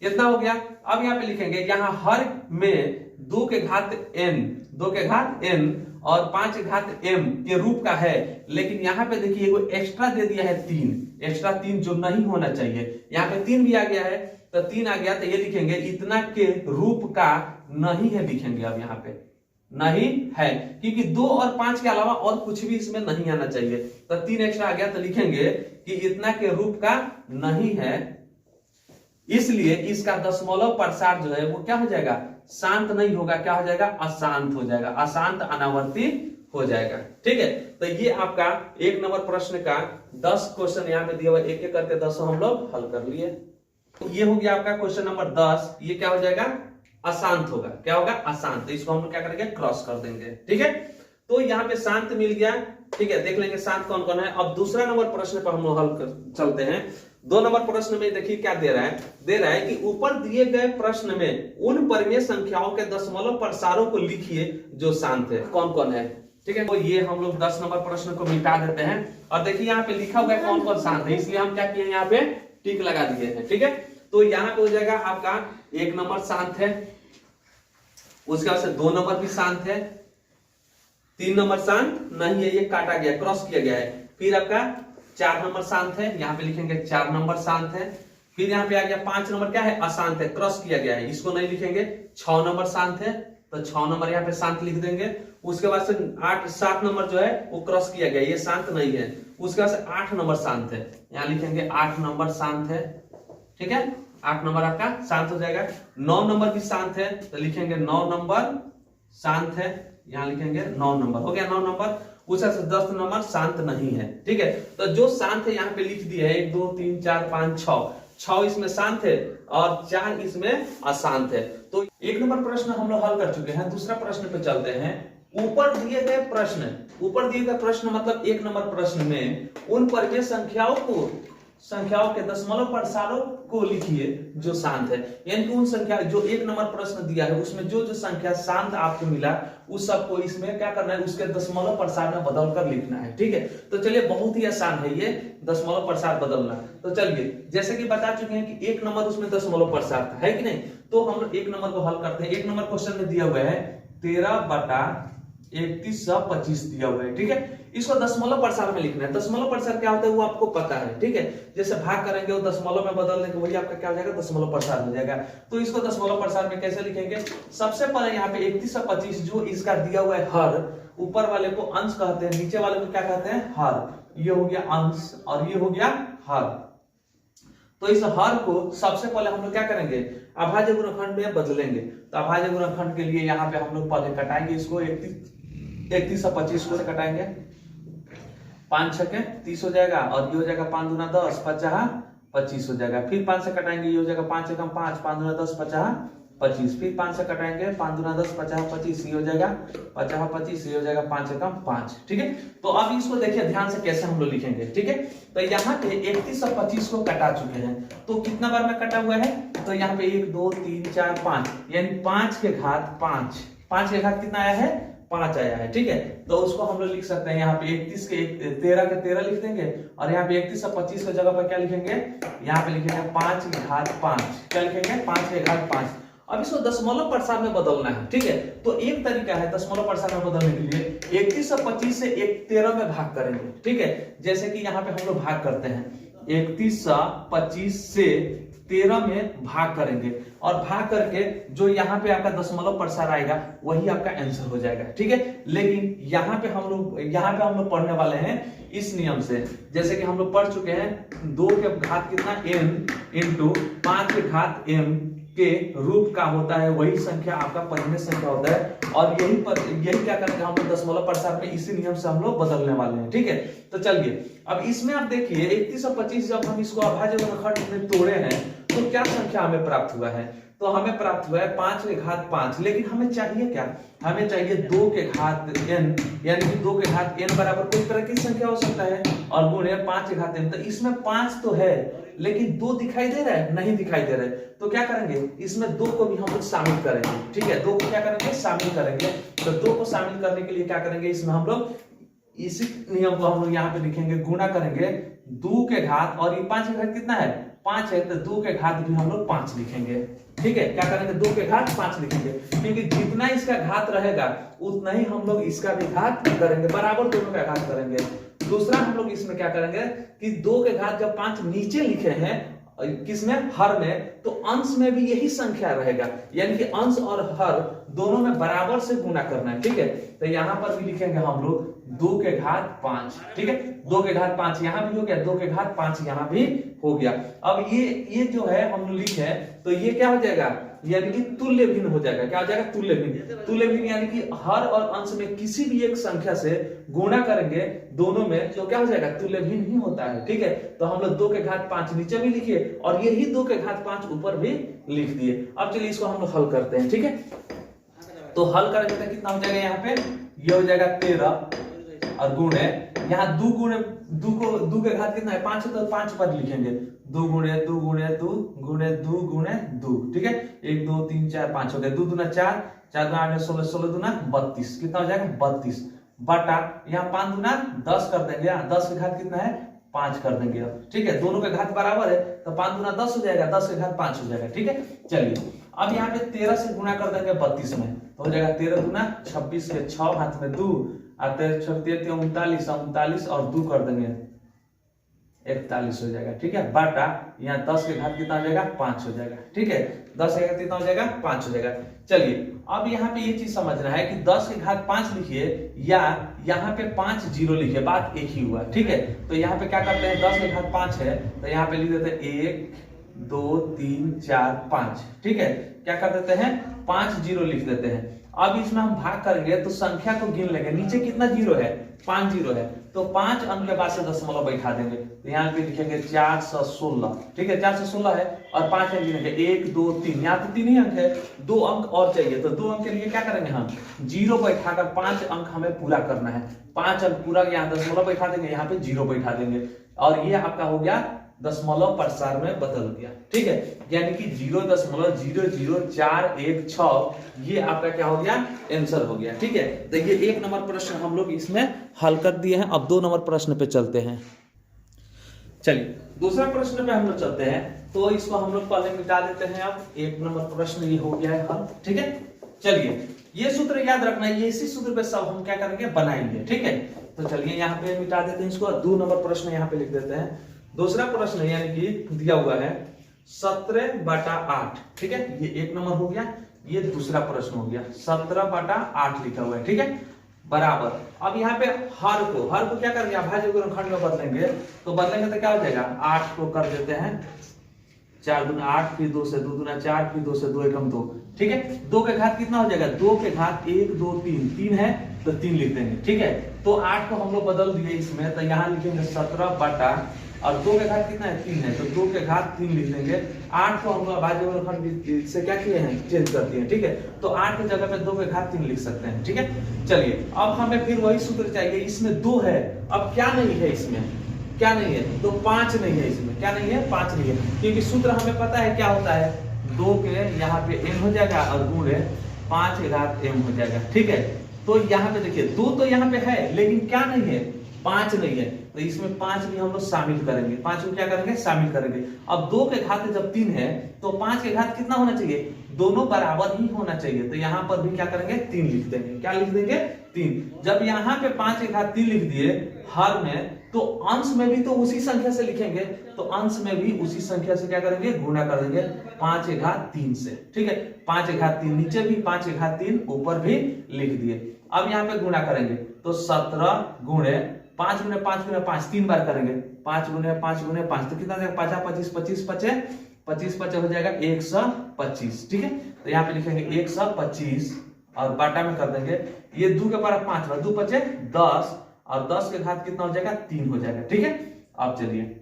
S1: इतना हो गया। अब यहाँ पे लिखेंगे, यहाँ हर में 2 के घात n और 5 के घात m के रूप का है, लेकिन यहाँ पे देखिए वो एक्स्ट्रा दे दिया है 3, एक्स्ट्रा 3 जो नहीं होना चाहिए, यहाँ पे 3 भी आ गया है, तो 3 आ गया, तो ये लिखेंगे इतना के रूप का नहीं है, लिखेंगे अब यहाँ पे नहीं है, क्योंकि 2 और 5 के अलावा और कुछ भी इसमें नहीं आना चाहिए, तो 3 एक्स्ट्रा आ गया, तो लिखेंगे कि इतना के रूप का नहीं है, इसलिए इसका दशमलव प्रसार जो है वो क्या हो जाएगा, शांत नहीं होगा, क्या हो जाएगा, अशांत हो जाएगा, अशांत अनावर्ती हो जाएगा। ठीक है, तो ये आपका 1 नंबर प्रश्न का 10 क्वेश्चन यहाँ पे दिया हुआ, एक एक करके 10 हम लोग हल कर लिए। तो ये हो गया आपका क्वेश्चन नंबर 10, ये क्या हो जाएगा, अशांत होगा, क्या होगा, अशांत, तो इसको हम लोग क्या करेंगे, क्रॉस कर देंगे। ठीक है, तो यहाँ पे शांत मिल गया। ठीक है, देख लेंगे शांत कौन कौन है। अब दूसरा नंबर प्रश्न पर हम लोग हल कर चलते हैं। 2 नंबर प्रश्न में देखिए क्या दे रहा है, कि ऊपर दिए गए प्रश्न में उन परिमेय संख्याओं के दशमलव प्रसारों को लिखिए जो शांत है, कौन कौन है। ठीक है, तो ये हम लोग 10 नंबर प्रश्न को मिटा देते हैं, और देखिए यहाँ पे लिखा हुआ है कौन कौन शांत है, इसलिए हम क्या किए, यहाँ पे टिक लगा दिए हैं। ठीक है, तो यहाँ पे हो जाएगा आपका 1 नंबर शांत है, उसके बाद से 2 नंबर भी शांत है, 3 नंबर शांत नहीं है, ये काटा गया, क्रॉस किया गया है, फिर आपका 4 नंबर शांत है, यहाँ पे लिखेंगे 4 नंबर शांत है, फिर यहाँ पे आ गया 5 नंबर क्या है, अशांत है, क्रॉस किया गया है, इसको नहीं लिखेंगे। 6 नंबर शांत है, तो 6 नंबर यहाँ पे शांत लिख देंगे। उसके बाद से 7 नंबर जो है वो क्रॉस किया गया, ये शांत नहीं है। उसके बाद से 8 नंबर शांत है, यहाँ लिखेंगे 8 नंबर शांत है। ठीक है, 8 नंबर आपका शांत हो जाएगा। 9 नंबर भी शांत है, तो लिखेंगे 9 नंबर शांत है, यहाँ लिखेंगे 9 नंबर, हो गया 9 नंबर। उसका से 10 नंबर शांत नहीं है। ठीक है, तो जो शांत है यहाँ पे लिख दिया है 1 2 3 4 5 6, 6 इसमें शांत है और 4 इसमें अशांत है। तो 1 नंबर प्रश्न हम लोग हल कर चुके हैं। दूसरा प्रश्न पे चलते हैं। ऊपर दिए गए प्रश्न मतलब 1 नंबर प्रश्न में उन परिमेय संख्याओं के दशमलव प्रसारों को लिखिए जो शांत है। यानी कि उन संख्या जो 1 नंबर प्रश्न दिया है उसमें जो जो संख्या शांत आपको मिला उस सबको इसमें क्या करना है, उसके दशमलव प्रसार में बदल कर लिखना है। ठीक है, तो चलिए बहुत ही आसान है ये दशमलव प्रसार बदलना। तो चलिए जैसे कि बता चुके हैं कि 1 नंबर उसमें दशमलव प्रसार था, है कि नहीं। तो हम लोग 1 नंबर को हल करते हैं। 1 नंबर क्वेश्चन में दिया हुआ है 13/3125 दिया हुआ है। ठीक है, इसको दशमलव प्रसार में लिखना है। दशमलव प्रसार क्या होता है वो आपको पता है। ठीक है, जैसे भाग करेंगे वो दशमलव में बदल देंगे, वही आपका क्या हो जाएगा, दशमलव प्रसार हो जाएगा। तो इसको दशमलव प्रसार में कैसे लिखेंगे, सबसे पहले यहाँ पे 3125 जो इसका दिया हुआ है हर, ऊपर वाले को अंश कहते हैं, नीचे वाले को क्या कहते हैं, हर। ये हो गया अंश और ये हो गया हर। तो इस हर को सबसे पहले हम लोग क्या करेंगे, अभाज्य गुणनखंड में बदलेंगे। तो अभाज्य गुणनखंड के लिए यहाँ पे हम लोग पहले कटाएंगे इसको, 31 और 25 को कटाएंगे। 5 छके 30 हो जाएगा और ये हो जाएगा 5 दूना 10, 50 25 हो जाएगा। फिर 5 से कटाएंगे, ये हो जाएगा 5 एकम 5, 5 दूना 10 50 25। फिर 5 से कटाएंगे, 5 दूना 10 50 25, ये हो जाएगा 50 25, ये हो जाएगा 5 एकम 5। ठीक है, तो अब इसको देखिए ध्यान से कैसे हम लोग लिखेंगे। ठीक है, तो यहाँ पे 31 और 25 को कटा चुके हैं। तो कितना बार में कटा हुआ है, तो यहाँ पे 1 2 3 4 5, यानी 5 के घात 5। 5 के घात कितना आया है, 5 आया है। ठीक है, तो उसको हम लोग लिख सकते हैं यहाँ पे 31 के 13 के 13 लिख देंगे और यहाँ पे 31 और 25 की जगह पर क्या लिखेंगे, यहाँ पे लिखेंगे 5 के घात 5। क्या लिखेंगे, 5 के घात 5। अब इसको दशमलव प्रसार में बदलना है। ठीक है, तो एक तरीका है दशमलव प्रसार में बदलने के लिए, 31 और 25 से 13 में भाग करेंगे। ठीक है, जैसे कि यहाँ पे हम लोग भाग करते हैं, 31 और 25 से 13 में भाग करेंगे और भाग करके जो यहाँ पे आपका दशमलव प्रसार आएगा वही आपका आंसर हो जाएगा। ठीक है, लेकिन यहाँ पे हम लोग पढ़ने वाले हैं इस नियम से, जैसे कि हम लोग पढ़ चुके हैं 2 के घात कितना n इंटू 5 के घात m के रूप का होता है, वही संख्या आपका परिमेय संख्या होता है। और यही क्या करेंगे हम लोग दशमलव प्रसार में इसी नियम से हम लोग बदलने वाले हैं। ठीक है, तो चलिए अब इसमें आप देखिए 31 और 25 जब हम इसको अभाज्य गुणनखंड में तोड़े हैं तो क्या संख्या हमें प्राप्त हुआ है, तो हमें प्राप्त हुआ है 5 के घात 5। लेकिन हमें चाहिए क्या, हमें चाहिए 2 के घात n, यानी कि 2 के घात n बराबर कोई तरह की संख्या हो सकता है और गुणे 5 के घात n। तो इसमें 5 तो है लेकिन 2 दिखाई दे रहा है, नहीं दिखाई दे रहा है। तो क्या करेंगे, इसमें 2 को भी हम लोग शामिल करेंगे। ठीक है, 2 को क्या करेंगे, शामिल करेंगे। तो 2 को शामिल करने के लिए क्या करेंगे, इसमें हम लोग इसी नियम को हम लोग यहाँ पे लिखेंगे, गुणा करेंगे 2 के घात, और ये 5 के घात कितना है, 5 है, तो 2 के घात भी हम लोग 5 लिखेंगे। ठीक है, क्या करेंगे, 2 के घात 5 लिखेंगे, क्योंकि जितना इसका घात रहेगा उतना ही हम लोग इसका भी घात करेंगे, बराबर दोनों का घात करेंगे। दूसरा हम लोग इसमें क्या करेंगे कि 2 के घात जब 5 नीचे लिखे हैं किसमें, हर में, तो अंश में भी यही संख्या रहेगा, यानी कि अंश और हर दोनों में बराबर से गुणा करना है। ठीक है, तो यहाँ पर भी लिखेंगे हम लोग 2 के घात 5। ठीक है, 2 के घात 5 यहाँ भी हो गया, 2 के घात 5 यहाँ भी हो गया। अब ये जो है हम लोग लिखे हैं, तो ये क्या हो जाएगा, यानी कि तुल्य भिन्न हो जाएगा। क्या हो जाएगा, तुल्य भिन्न। तुल्य भिन्न यानी कि हर और अंश में किसी भी एक संख्या से गुणा करेंगे दोनों में, तो क्या हो जाएगा, तुल्य भिन्न ही होता है। ठीक है, तो हम लोग 2 के घात 5 नीचे भी लिखिए और यही 2 के घात 5 ऊपर भी लिख दिए। अब चलिए इसको हम लोग हल करते हैं। ठीक है, तो हल करेंगे तो कितना हो जाएगा, यहाँ पे ये हो जाएगा 13 और गुणे यहाँ 2 के घात कितना है, 5 है, तो 5 पर लिखेंगे 2 गुणे 2 गुणे 2 गुणे 2 गुणे 2। ठीक है, 1 2 3 4 5 हो गया, 2 दूना 4, 4 दूना 8 16, 16 दूना 32, कितना हो जाएगा 32 बटा यहाँ 5 दूना 10 कर देंगे, 10 के घात कितना है 5 कर देंगे। ठीक है, दोनों के घात बराबर है तो 5 दूना 10 हो जाएगा, 10 के घात 5 हो जाएगा। ठीक है, चलिए अब यहाँ पे 13 से गुणा कर देंगे 32 में, तो हो जाएगा 13 दूना 26 के 6 हाथ में 2 और 13 39 39 और 2 कर देंगे 41 हो जाएगा। ठीक है, बटा यहाँ 10 के घात कितना हो जाएगा 5 हो जाएगा। ठीक है, 10 के घात कितना हो जाएगा 5 हो जाएगा। चलिए अब यहाँ पे ये चीज समझना है कि 10 के घात 5 लिखिए या यहाँ पे 5 जीरो लिखिए, बात एक ही हुआ। ठीक है, तो यहाँ पे क्या करते हैं, 10 के घात 5 है तो यहाँ पे लिख देते हैं 1 2 3 4 5। ठीक है, क्या कर देते हैं 5 जीरो लिख देते हैं। अब इसमें हम भाग करेंगे तो संख्या को गिन लेंगे, नीचे कितना जीरो है, 5 जीरो है, तो 5 अंक के बाद से दशमलव बैठा देंगे, तो यहाँ पे लिखेंगे 416, ठीक है 416 है, और 5 अंक गिनेंगे 1 2 3, यहाँ तो 3 ही अंक है, 2 अंक और चाहिए, तो 2 अंक के लिए क्या करेंगे हम जीरो बैठाकर 5 अंक हमें पूरा करना है, 5 अंक पूरा, यहाँ दशमलव बैठा देंगे, यहाँ पे जीरो बैठा देंगे, और ये आपका हो गया दशमलव प्रसार में बदल गया, ठीक है, यानी कि 0.00416 ये आपका क्या हो गया, आंसर हो गया, ठीक है। तो ये 1 नंबर प्रश्न हम लोग इसमें हल कर दिए हैं। अब 2 नंबर प्रश्न पे चलते हैं। चलिए दूसरा प्रश्न पे हम लोग चलते हैं, तो इसको हम लोग पहले मिटा देते हैं। अब 1 नंबर प्रश्न ये हो गया है हल, ठीक है। चलिए ये सूत्र याद रखना है, ये इसी सूत्र पे सब हम क्या करेंगे, बनाएंगे, ठीक है। तो चलिए यहाँ पे मिटा देते हैं इसको, 2 नंबर प्रश्न यहाँ पे लिख देते हैं। दूसरा प्रश्न यानी कि दिया हुआ है 17/8, ठीक है, ये 1 नंबर हो गया, ये दूसरा प्रश्न हो गया 17/8 लिखा हुआ है, ठीक है, बराबर। अब यहाँ पे हर को क्या करेंगे, अभाज्य गुणनखंड में बदलेंगे, तो बदलेंगे तो क्या हो जाएगा, 8 को कर देते हैं 4 दूना 8, फिर 2 से 2 दूना 4, फिर 2 से 2 एकम 2, ठीक है। 2 के घात कितना हो जाएगा, 2 के घात 1 2 3, 3 है तो 3 लिख देंगे, ठीक है। तो 8 को हम लोग बदल दिए इसमें, तो यहाँ लिखेंगे 17 और 2 के घात कितना है, 3 है, तो 2 के घात 3 लिख देंगे। 8 को हम लोग अभाज्य गुणनखंड से क्या किए हैं, चेंज कर दिए, ठीक है। तो 8 की जगह पे 2 के घात 3 लिख सकते हैं, ठीक है। चलिए अब हमें फिर वही सूत्र चाहिए, इसमें 2 है, अब क्या नहीं है इसमें, क्या नहीं है, तो 5 नहीं है इसमें, क्या नहीं है, 5 नहीं है, क्योंकि सूत्र हमें पता है क्या होता है, 2 के यहाँ पे m हो जाएगा और गुणे 5 के घात m हो जाएगा, ठीक है। तो यहाँ पे देखिए 2 तो यहाँ पे है, लेकिन क्या नहीं है, 5 नहीं है, तो इसमें 5 भी हम लोग शामिल करेंगे, 5 को क्या करेंगे, शामिल करेंगे। अब 2 के घात जब 3 है तो 5 के घात कितना होना चाहिए, दोनों बराबर ही होना चाहिए, तो यहाँ पर भी क्या करेंगे, 3 लिख देंगे, क्या लिख देंगे, 3। जब यहाँ पे 5 के घात 3 लिख दिए हर में, तो अंश में भी तो उसी संख्या से लिखेंगे, तो अंश में भी उसी संख्या से क्या करेंगे, गुणा कर देंगे 5 के घात 3 से, ठीक है। 5 के घात 3 नीचे भी, 5 के घात 3 ऊपर भी लिख दिए। अब यहाँ पे गुणा करेंगे तो 17 गुणे 5 गुणे 5 गुणे 5 3 बार करेंगे, 5 गुणे 5 गुणे 5, तो कितना देगा, 5 25 25 25 25 25 हो जाएगा 125, ठीक है। तो यहाँ पे लिखेंगे 125 और बाटा में कर देंगे, ये 2 के पावर 5 2 5 10 और 10 के घात कितना हो जाएगा, 3 हो जाएगा, ठीक है। अब चलिए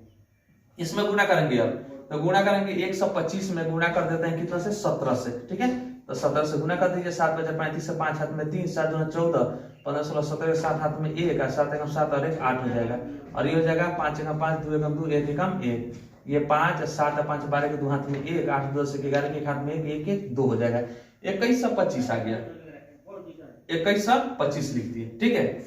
S1: इसमें गुणा करेंगे, अब तो गुणा करेंगे 125 में गुणा कर देते हैं कितना से, 17 से, ठीक है। तो 17 से गुणा कर दीजिए, 7 बचे 35 से 5 हाथ में 3, 7 दूना 14, 15 16 17 7 हाथ में 1 और 7 एकम 7 और 1 8 हो जाएगा, और ये हो जाएगा 5 एकम 5 2 एकम 2 1 एकम 1, ये 5 7 5 12 के 2 हाथ में 1, 8 2 से 11 के हाथ में 1 1 2 हो जाएगा, 2125 आ गया, 2125 लिख दिए, ठीक है।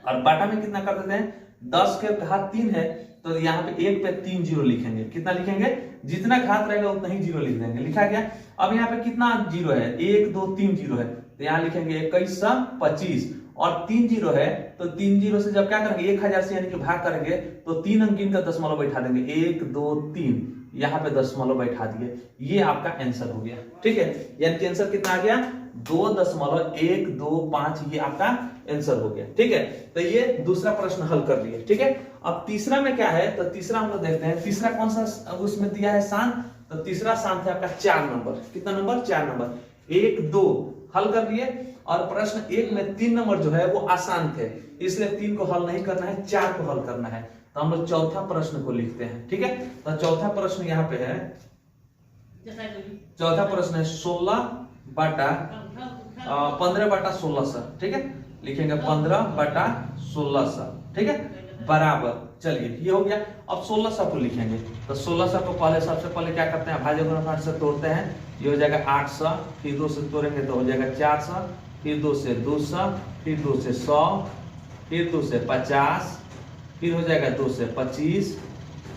S1: और बाटा में कितना कर देते हैं, 10 के घात 3 है, तो यहाँ पे 1 पे 3 जीरो लिखेंगे, कितना लिखेंगे, जितना घात रहेगा उतना ही जीरो लिख देंगे, लिखा गया। अब यहाँ पे कितना जीरो है, 1 2 3 जीरो है, तो यहाँ लिखेंगे 2125 और 3 जीरो है, तो 3 जीरो से जब क्या करेंगे, 1000 से यानी कि भाग करेंगे, तो 3 अंक गिनकर दशमलव बैठा देंगे, 1 2 3, यहाँ पे दशमलव बैठा दिए, ये आपका आंसर हो गया, ठीक है। यानी कि आंसर कितना आ गया, 2.125, ये आपका आंसर हो गया, ठीक है। तो ये दूसरा प्रश्न हल कर लिए, ठीक है। अब तीसरा में क्या है, तो तीसरा हम लोग देखते हैं, तीसरा कौन सा उसमें दिया है, शांत, तो तीसरा शांत है आपका 4 नंबर, कितना नंबर, 4 नंबर, 1 2 हल कर लिए, और प्रश्न 1 में 3 नंबर जो है वो आसान थे, इसलिए 3 को हल नहीं करना है, 4 को हल करना है। तो हम लोग चौथा प्रश्न को लिखते हैं, ठीक है। तो चौथा प्रश्न यहाँ पे है, चौथा प्रश्न है 15/1600, ठीक है, लिखेंगे 15/1600, ठीक है, बराबर। चलिए ये हो गया। अब 1600 को लिखेंगे, तो 1600 को पहले सबसे पहले क्या करते हैं, भाज्य गुणनखंड से तोड़ते हैं, ये हो जाएगा 800, फिर 2 से तोड़ेंगे तो हो जाएगा 400, फिर 2 से 200, फिर 2 से 100, फिर 2 से 50, फिर हो जाएगा 2 से 25,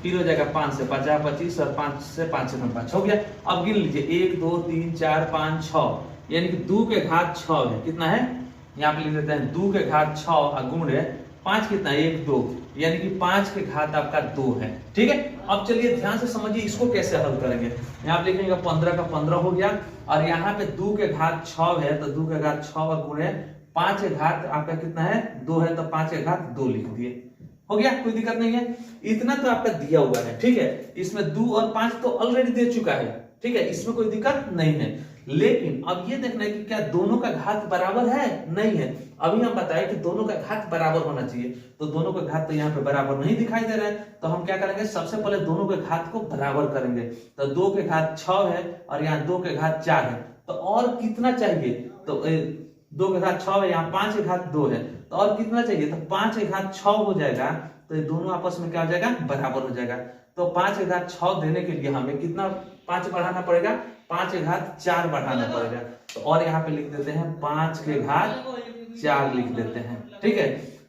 S1: फिर हो जाएगा 5 से 50 25 और 5 से 5 से 5 हो गया। अब गिन लीजिए 1 2 3 4 5 6, यानी कि 2 के घात 6 है, कितना है, यहाँ पे लिख देते हैं 2 के घात 6 और गुणे 5 कितना है, 1 2, यानी कि 5 के घात आपका 2 है, ठीक है। अब चलिए ध्यान से समझिए इसको कैसे हल करेंगे। यहाँ पे लिखेंगे 15 का 15 हो गया, और यहाँ पे 2 के घात 6 है, तो 2 के घात 6 और गुणे 5 के घात आपका कितना है, 2 है, तो 5 के घात 2 लिख दिए, हो गया, कोई दिक्कत नहीं है। इतना तो आपका दिया हुआ है, ठीक है, इसमें 2 और 5 तो ऑलरेडी दे चुका है, ठीक है, इसमें कोई दिक्कत नहीं है। लेकिन अब ये देखना है कि क्या दोनों का घात बराबर है, नहीं है। अभी हम बताएं कि दोनों का घात बराबर होना चाहिए, तो दोनों का घात तो यहाँ पे बराबर नहीं दिखाई दे रहा है, तो हम क्या करेंगे, सबसे पहले दोनों के घात को बराबर करेंगे। तो 2 के घात 6 है और यहाँ 2 के घात 4 है, तो और कितना चाहिए, तो 2 के घात 6 है, यहाँ 5 के घात 2 है, तो और कितना चाहिए, तो 5 के घात 6 हो जाएगा, तो ये दोनों आपस में क्या हो जाएगा, बराबर हो जाएगा। तो 5 के घात 6 देने के लिए हमें कितना 5 बढ़ाना पड़ेगा, 5 के घात 4 बढ़ाना पड़ेगा। तो और यहाँ पे लिख देते हैं 5 के घात 4 लिख देते हैं, ठीक है।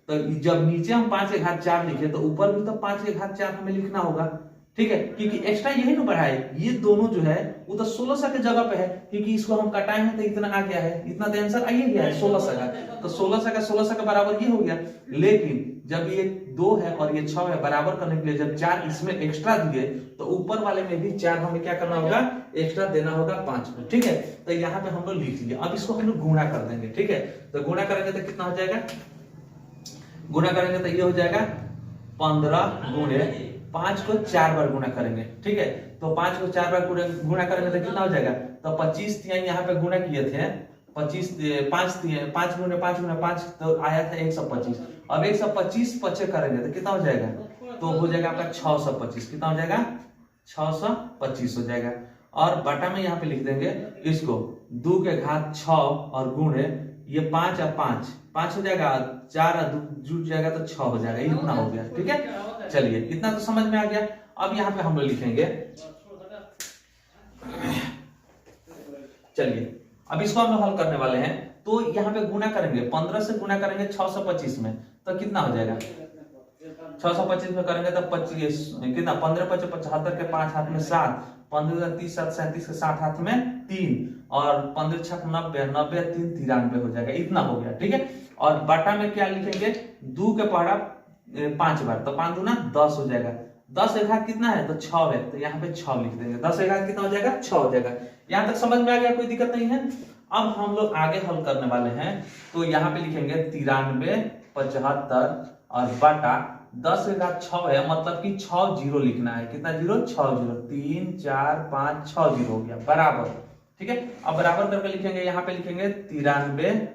S1: तो जब नीचे हम 5 के घात 4 लिखे तो ऊपर भी तो 5 के घात 4 हमें लिखना होगा, ठीक है, क्योंकि एक्स्ट्रा यही ना बढ़ाए, ये दोनों जो है वो तो 1600 के जगह पे है, क्योंकि इसको हम कटाए हैं तो इतना आ गया है, इतना तो आंसर आइए गया है 1600 का, तो 1600 का बराबर ये हो गया। लेकिन जब ये 2 है और ये 6 है, बराबर करने के लिए जब 4 इसमें एक्स्ट्रा दिए तो ऊपर वाले में भी 4 हमें क्या करना होगा, एक्स्ट्रा देना होगा 5 को, ठीक है। तो यहाँ पे हम लोग लिख लिए, अब इसको हम लोग गुणा कर देंगे, ठीक है। तो गुणा करेंगे तो कितना हो जाएगा, गुणा करेंगे तो ये हो जाएगा 15 गुणे 5 को 4 बार गुणा करेंगे, ठीक है। तो 5 को 4 बार गुणा करेंगे तो कितना हो जाएगा, तो 25 यहाँ पे गुणा किए थे, 5 गुणे 5 तो आया था 125। अब 125 पचे करेंगे तो कितना हो जाएगा, तो हो जाएगा आपका 625, कितना हो जाएगा, 625 हो जाएगा। और बटा में यहाँ पे लिख देंगे इसको 2 के घात 6 और गुणे ये 5 और 5 हो जाएगा, 4 और 2 जुट जाएगा तो 6 हो जाएगा, इतना हो गया, ठीक है। चलिए इतना तो समझ में आ गया। अब यहाँ पे हम लोग लिखेंगे, चलिए अब इसको हम लोग हल करने वाले हैं, तो यहाँ पे गुणा करेंगे, 15 से गुणा करेंगे 625 में, तो कितना हो जाएगा, 625 में करेंगे तो 25 कितना, 15 5 75 के 5 हाथ में 7, 15 30 7 37 के 7 हाथ में 3 और 15 6 90 90 3 93 हो जाएगा, इतना हो गया, ठीक है। और बटा में क्या लिखेंगे, 2 के पहाड़ा 5 बार, तो 5 दूना 10 हो जाएगा, 10 एक घात कितना है, तो 6 है, तो यहाँ पे 6 लिख देंगे, 10 एक घात कितना हो जाएगा, 6 हो जाएगा। यहाँ तक समझ में आ गया, कोई दिक्कत नहीं है। अब हम लोग आगे हल करने वाले हैं, तो यहाँ पे लिखेंगे 93 75 और बटा 10 के घात 6 है, मतलब कि 6 जीरो लिखना है, कितना जीरो, 6 जीरो, 3 4 5 6 जीरो हो गया, बराबर, ठीक है। अब बराबर करके लिखेंगे, यहाँ पे लिखेंगे 93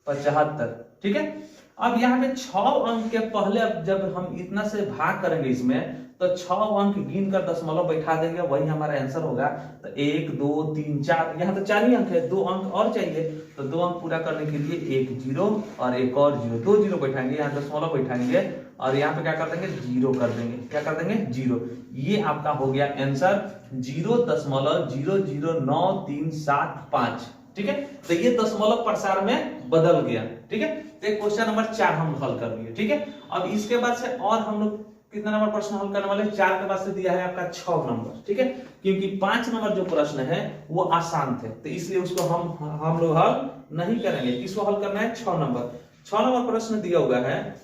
S1: 75, ठीक है। अब यहाँ पे 6 अंक के पहले अब जब हम इतना से भाग करेंगे इसमें, तो 6 अंक गिन कर दशमलव बैठा देंगे, वही हमारा आंसर होगा। तो 1 2 3 4, यहाँ तो 4 ही अंक है, 2 अंक और चाहिए, तो 2 अंक पूरा करने के लिए 1 जीरो और एक और जीरो, 2 जीरो बैठाएंगे, यहाँ दशमलव बैठाएंगे और यहाँ पे क्या कर देंगे, जीरो कर देंगे, क्या कर देंगे, जीरो। ये आपका हो गया आंसर 0.00937 ठीक है। तो ये दशमलव प्रसार में बदल गया, ठीक है। तो क्वेश्चन नंबर 4 हम हल कर लिए, ठीक है। अब इसके बाद से और हम लोग कितना नंबर प्रश्न हल करने वाले, 4 के बाद से दिया है आपका 6 नंबर, ठीक है, क्योंकि 5 नंबर जो प्रश्न है वो आसान थे, तो इसलिए उसको हम लोग हल नहीं करेंगे। किसको हल करना है, 6 नंबर। 6 नंबर प्रश्न दिया हुआ है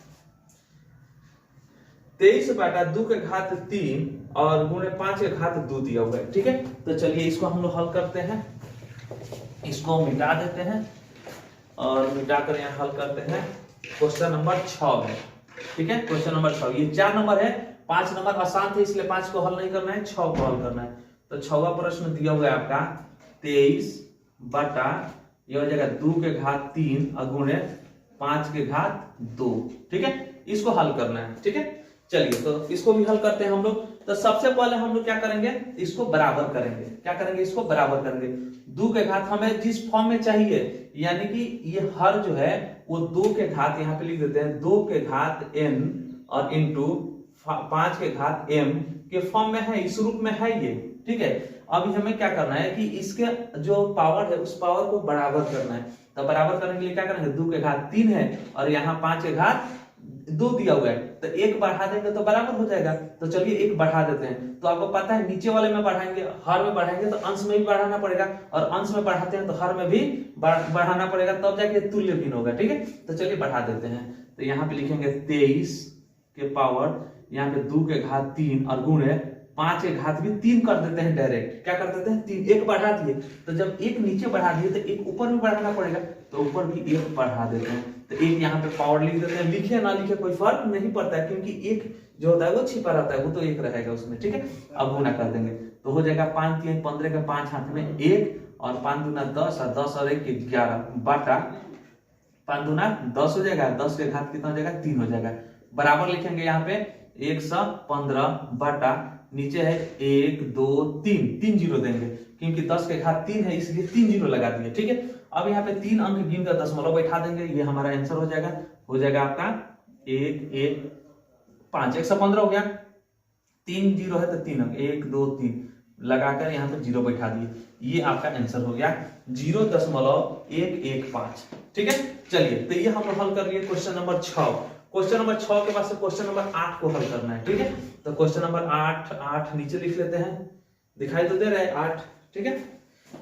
S1: 23 बटा 2 के घात 3 और गुणे 5 के घात 2 दिया हुआ है, ठीक है। तो चलिए इसको हम लोग हल करते हैं, इसको मिटा देते हैं और मिटाकर यहाँ हल करते हैं। क्वेश्चन नंबर 6 है, ठीक है, क्वेश्चन नंबर 6। ये 4 नंबर है, 5 नंबर आसान थे इसलिए 5 को हल नहीं करना है, 6 को हल करना है। तो 6वां प्रश्न दिया हुआ है आपका 23 बटा ये हो जाएगा 2 के घात 3 और गुणे 5 के घात 2, ठीक है, इसको हल करना है, ठीक है। चलिए तो इसको भी हल करते हैं हम लोग। तो सबसे पहले हम लोग क्या करेंगे, इसको बराबर करेंगे, क्या करेंगे, इसको बराबर करेंगे। 2 के घात हमें जिस फॉर्म में चाहिए, यानी कि ये हर जो है वो 2 के घात यहाँ पे लिख देते हैं 2 के घात n और इंटू 5 के घात m के फॉर्म में है, इस रूप में है ये, ठीक है। अभी हमें क्या करना है कि इसके जो पावर है उस पावर को बराबर करना है। तो बराबर करने के लिए क्या करेंगे, 2 के घात 3 है और यहाँ 5 के घात 2 दिया हुआ है, तो 1 बढ़ा देंगे तो बराबर हो जाएगा। तो चलिए 1 बढ़ा देते हैं। तो आपको पता है नीचे वाले में बढ़ाएंगे, हर में बढ़ाएंगे तो अंश में भी बढ़ाना पड़ेगा, और अंश में बढ़ाते हैं तो हर में भी बढ़ाना पड़ेगा, तब जाके तुल्य भिन्न होगा, ठीक है। तो चलिए बढ़ा देते हैं। तो यहाँ पे लिखेंगे 23 के पावर यहाँ पे 2 के घात 3 और गुणे 5 के घात भी 3 कर देते हैं, डायरेक्ट क्या कर देते हैं 3, 1 बढ़ा दिए। तो जब 1 नीचे बढ़ा दिए तो 1 ऊपर भी बढ़ाना पड़ेगा, तो ऊपर भी 1 बढ़ा देते हैं। तो 1 यहाँ पे पावर लिख देते हैं, लिखे ना लिखे कोई फर्क नहीं पड़ता है, क्योंकि 1 जो होता है वो छिपा रहता है, वो तो 1 रहेगा उसमें, ठीक है। अब गुणा कर देंगे तो हो जाएगा 5 3 15 के 5 हाथ में 1 और 5 दूना 10 और 10 और 1 11 बटा 5 दूना 10 हो जाएगा, 10 के घात कितना हो जाएगा 3 हो जाएगा, बराबर लिखेंगे यहाँ पे 115 बटा नीचे है 1 2 3, 3 जीरो देंगे क्योंकि 10 के घात 3 है इसलिए 3 जीरो लगा दिए। ठीक है, अब यहाँ पे 3 अंक गिनकर दशमलव बैठा देंगे, ये हमारा आंसर हो जाएगा आपका 1 1 5, 115 हो गया, 3 जीरो है तो 3 अंक 1 2 3 लगाकर यहाँ पे जीरो बैठा दिए, ये आपका आंसर हो गया 0.115। ठीक है, चलिए तो ये हम लोग हल कर लिए क्वेश्चन नंबर 6। क्वेश्चन नंबर 6 के बाद से क्वेश्चन नंबर 8 को हल करना है। ठीक है, तो क्वेश्चन नंबर 8 नीचे लिख लेते हैं, दिखाई तो दे रहा है 8। ठीक है,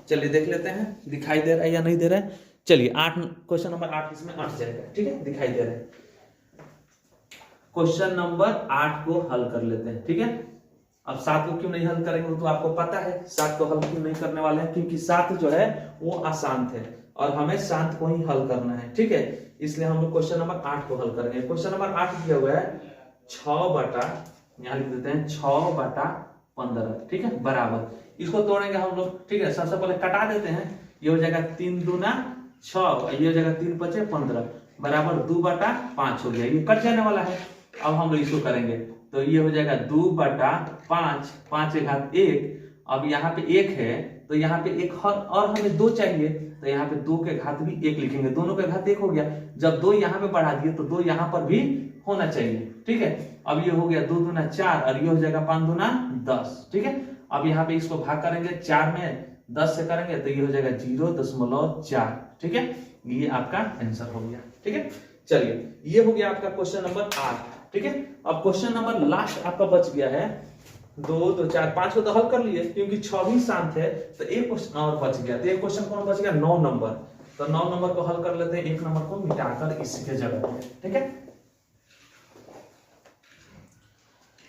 S1: चलिए देख लेते हैं दिखाई दे रहा है या नहीं दे रहा है। चलिए 8 क्वेश्चन नंबर 8 इसमें 8 जाएगा। ठीक है, दिखाई दे रहा है। क्वेश्चन नंबर 8 को हल कर लेते हैं। ठीक है, अब 7 को क्यों नहीं हल करेंगे वो तो आपको पता है, 7 को हल क्यों नहीं करने वाले हैं, क्योंकि 7 जो है वो अशांत है और हमें शांत को ही हल करना है। ठीक है, इसलिए हम लोग क्वेश्चन नंबर 8 को हल करेंगे। क्वेश्चन नंबर 8 दिया हुआ है 6 बटा, यहाँ लिख देते हैं 6 बटा 15। ठीक है, बराबर इसको तोड़ेंगे हम लोग। ठीक है, सबसे पहले कटा देते हैं, ये हो जाएगा 3 दूना 6, ये हो जाएगा 3 5 15 बराबर 2 बटा 5 हो गया, ये कट जाने वाला है। अब हम लोग इसको करेंगे तो ये हो जाएगा 2 बटा 5, 5 के घात 1। अब यहाँ पे 1 है तो यहाँ पे 1 और हमें 2 चाहिए, तो यहाँ पे 2 के घात भी 1 लिखेंगे, दोनों के घात 1 हो गया। जब 2 यहाँ पे बढ़ा दिए तो 2 यहाँ पर भी होना चाहिए। ठीक है, अब ये हो गया 2 दूना 4 और ये हो जाएगा 5 दूना 10। ठीक है, अब यहाँ पे इसको भाग करेंगे 4 में 10 से करेंगे तो ये हो जाएगा 0.4। ठीक है, ये आपका आंसर हो गया। ठीक है, चलिए ये हो गया आपका क्वेश्चन नंबर 8। ठीक है, अब क्वेश्चन नंबर लास्ट आपका बच गया है 2 2 4 5 को तो हल कर लिए क्योंकि 6 भी शांत है, तो एक क्वेश्चन और बच गया। तो एक क्वेश्चन कौन बच गया 9 नंबर, तो 9 नंबर को हल कर लेते हैं, 1 नंबर को मिटाकर इसके जगह पे। ठीक है,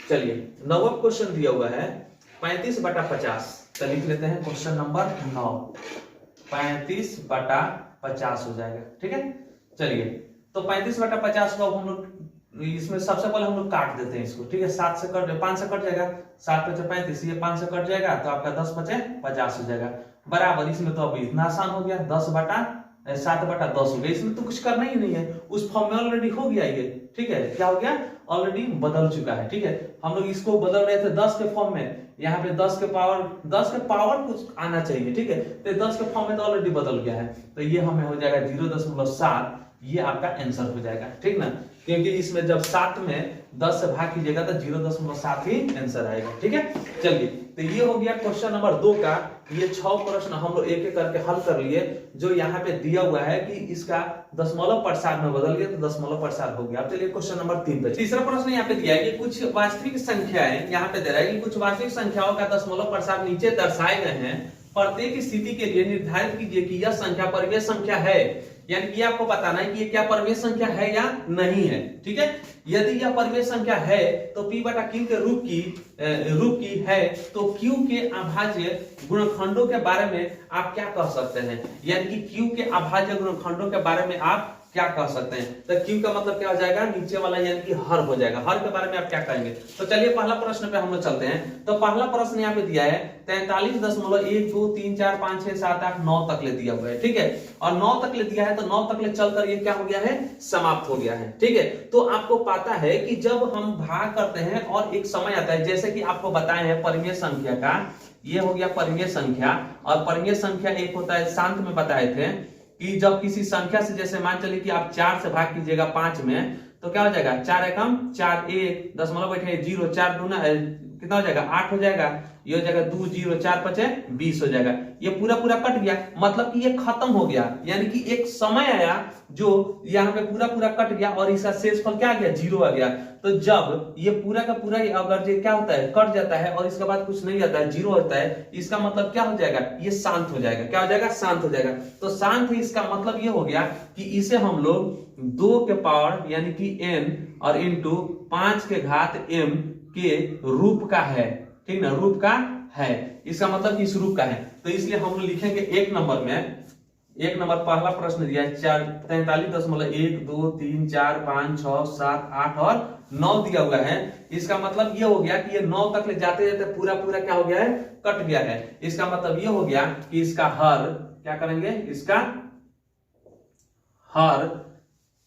S1: चलिए 9वां क्वेश्चन दिया हुआ है 35 बटा 50, तो लिख लेते हैं क्वेश्चन नंबर 9 35 बटा 50 हो जाएगा। ठीक है, चलिए तो 35 बटा 50 को हम लोग इसमें सबसे पहले हम लोग काट देते हैं इसको। ठीक है, 7 से कट 5 से कट जाएगा, 7 5 35, ये 5 से कट जाएगा तो आपका 10 5 50 हो जाएगा बराबर। इसमें तो अभी इतना आसान हो गया, 7 बटा 10 हो गया, इसमें तो कुछ करना ही नहीं है, उस फॉर्म में ऑलरेडी हो गया ये। ठीक है, क्या हो गया ऑलरेडी बदल चुका है। ठीक है, हम लोग इसको बदल रहे थे 10 के फॉर्म में, यहाँ पे 10 के पावर कुछ आना चाहिए। ठीक है, तो 10 के फॉर्म में तो ऑलरेडी बदल गया है, तो ये हमें हो जाएगा 0.7, ये आपका आंसर हो जाएगा। ठीक ना, क्योंकि इसमें जब 7 में 10 से भाग कीजिएगा तो 0.7 ही आंसर आएगा। ठीक है, चलिए तो ये हो गया क्वेश्चन नंबर 2 का। ये 6 प्रश्न हम लोग एक एक करके हल कर लिए, जो यहाँ पे दिया हुआ है कि इसका दशमलव प्रसार में बदल गया तो दशमलव प्रसार हो गया। अब चलिए क्वेश्चन नंबर 3 पे। तीसरा प्रश्न यहाँ पे दिया है कि कुछ वास्तविक संख्याएं, यहाँ पे दे रहा है कि कुछ वास्तविक संख्याओं का दशमलव प्रसार नीचे दर्शाए गए हैं, प्रत्येक स्थिति के लिए निर्धारित कीजिए कि यह संख्या परिमेय संख्या है, यानी कि आपको बताना है कि ये क्या परिमेय संख्या है या नहीं है। ठीक है, यदि यह परिमेय संख्या है तो p बटा q के रूप की है, तो q के अभाज्य गुणनखंडों के बारे में आप क्या कह सकते हैं, यानी कि q के अभाज्य गुणनखंडों के बारे में आप क्या कह सकते हैं। तो q का मतलब क्या हो जाएगा नीचे वाला, यानी कि हर हो जाएगा। हर के बारे में आप क्या कहेंगे। तो चलिए पहला प्रश्न पे हम लोग चलते हैं। तो पहला प्रश्न यहाँ पे दिया है 43.1 2 3 4 5 6 7 8 9 तक ले दिया हुआ है। ठीक है, और 9 तक ले दिया है तो 9 तक ले चलकर ये क्या हो गया है, समाप्त हो गया है। ठीक है, तो आपको पता है कि जब हम भाग करते हैं और एक समय आता है, जैसे कि आपको बताए हैं परिमेय संख्या का, ये हो गया परिमेय संख्या, और परिमेय संख्या एक होता है, शांत में बताए थे कि जब किसी संख्या से, जैसे मान चलिए कि आप 4 से भाग कीजिएगा 5 में, तो क्या हो जाएगा 4 एकम 4 1 दशमलव बैठे 0 4 दूना कितना हो जाएगा 8 हो जाएगा, ये हो जाएगा 2 0 4 5 20 हो जाएगा। ये पूरा कट गया, मतलब कि ये खत्म हो गया, यानी कि एक समय आया जो यहाँ पे पूरा कट गया और इसका शेषफल क्या आ गया 0 आ गया। तो जब ये पूरा का पूरा अगर ये क्या होता है कट जाता है और इसके बाद कुछ नहीं आता है 0 होता है, इसका मतलब क्या हो जाएगा, ये शांत हो जाएगा। क्या हो जाएगा, शांत हो जाएगा। तो शांत है इसका मतलब ये हो गया कि इसे हम लोग 2 के पावर यानी कि n और इंटू 5 के घात m के रूप का है। ठीक ना, रूप का है, इसका मतलब कि इस रूप का है। तो इसलिए हम लोग लिखेंगे 1 नंबर में एक नंबर पहला प्रश्न दिया है 43.1 2 3 4 5 6 7 8 और 9 दिया हुआ है। इसका मतलब ये हो गया कि ये 9 तक ले जाते जाते पूरा पूरा क्या हो गया है, कट गया है। इसका मतलब ये हो गया कि इसका हर क्या करेंगे, इसका हर,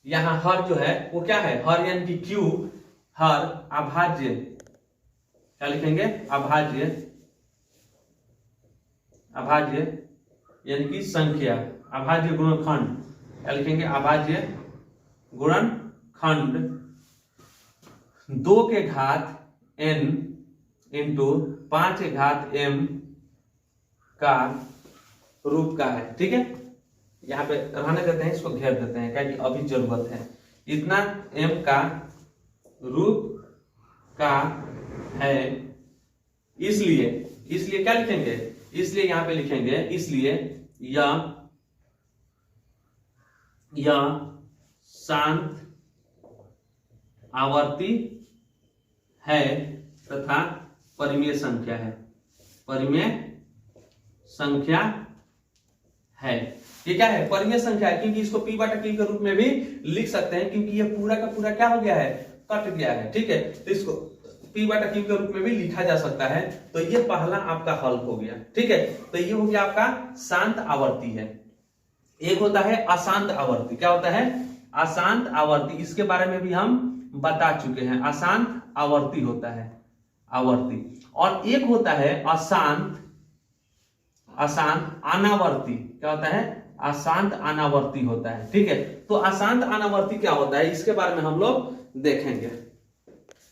S1: यहां हर जो है वो क्या है, हर यानी कि क्यू, हर अभाज्य, क्या लिखेंगे, अभाज्य, अभाज्य यानी कि संख्या, अभाज्य गुणनखंड, क्या लिखेंगे, अभाज्य गुणनखंड 2 के घात n इंटू 5 के घात m का रूप का है। ठीक है, यहाँ पे रहने देते हैं, इसको घेर देते हैं, क्या कि अभी जरूरत है। इतना m का रूप का है, इसलिए क्या लिखेंगे, इसलिए यहां पे लिखेंगे, इसलिए यह शांत आवर्ती है तथा परिमेय संख्या है, परिमेय संख्या है। ये क्या है, परिमेय संख्या है, क्योंकि इसको p बटा q के रूप में भी लिख सकते हैं, क्योंकि ये पूरा का पूरा क्या हो गया है, कट गया है। ठीक है, तो इसको p बटा q के रूप में भी लिखा जा सकता है। तो ये पहला आपका हल हो गया। ठीक है, तो ये हो गया आपका शांत आवर्ती है। एक होता है अशांत आवर्ती, क्या होता है, अशांत आवर्ती, इसके बारे में भी हम बता चुके हैं। अशांत आवर्ती होता है, आवर्ती। और एक होता है अशांत अनावर्ती, क्या होता है, अशांत अनावर्ती होता है। ठीक है, तो अशांत अनावर्ती क्या होता है, इसके बारे में हम लोग देखेंगे।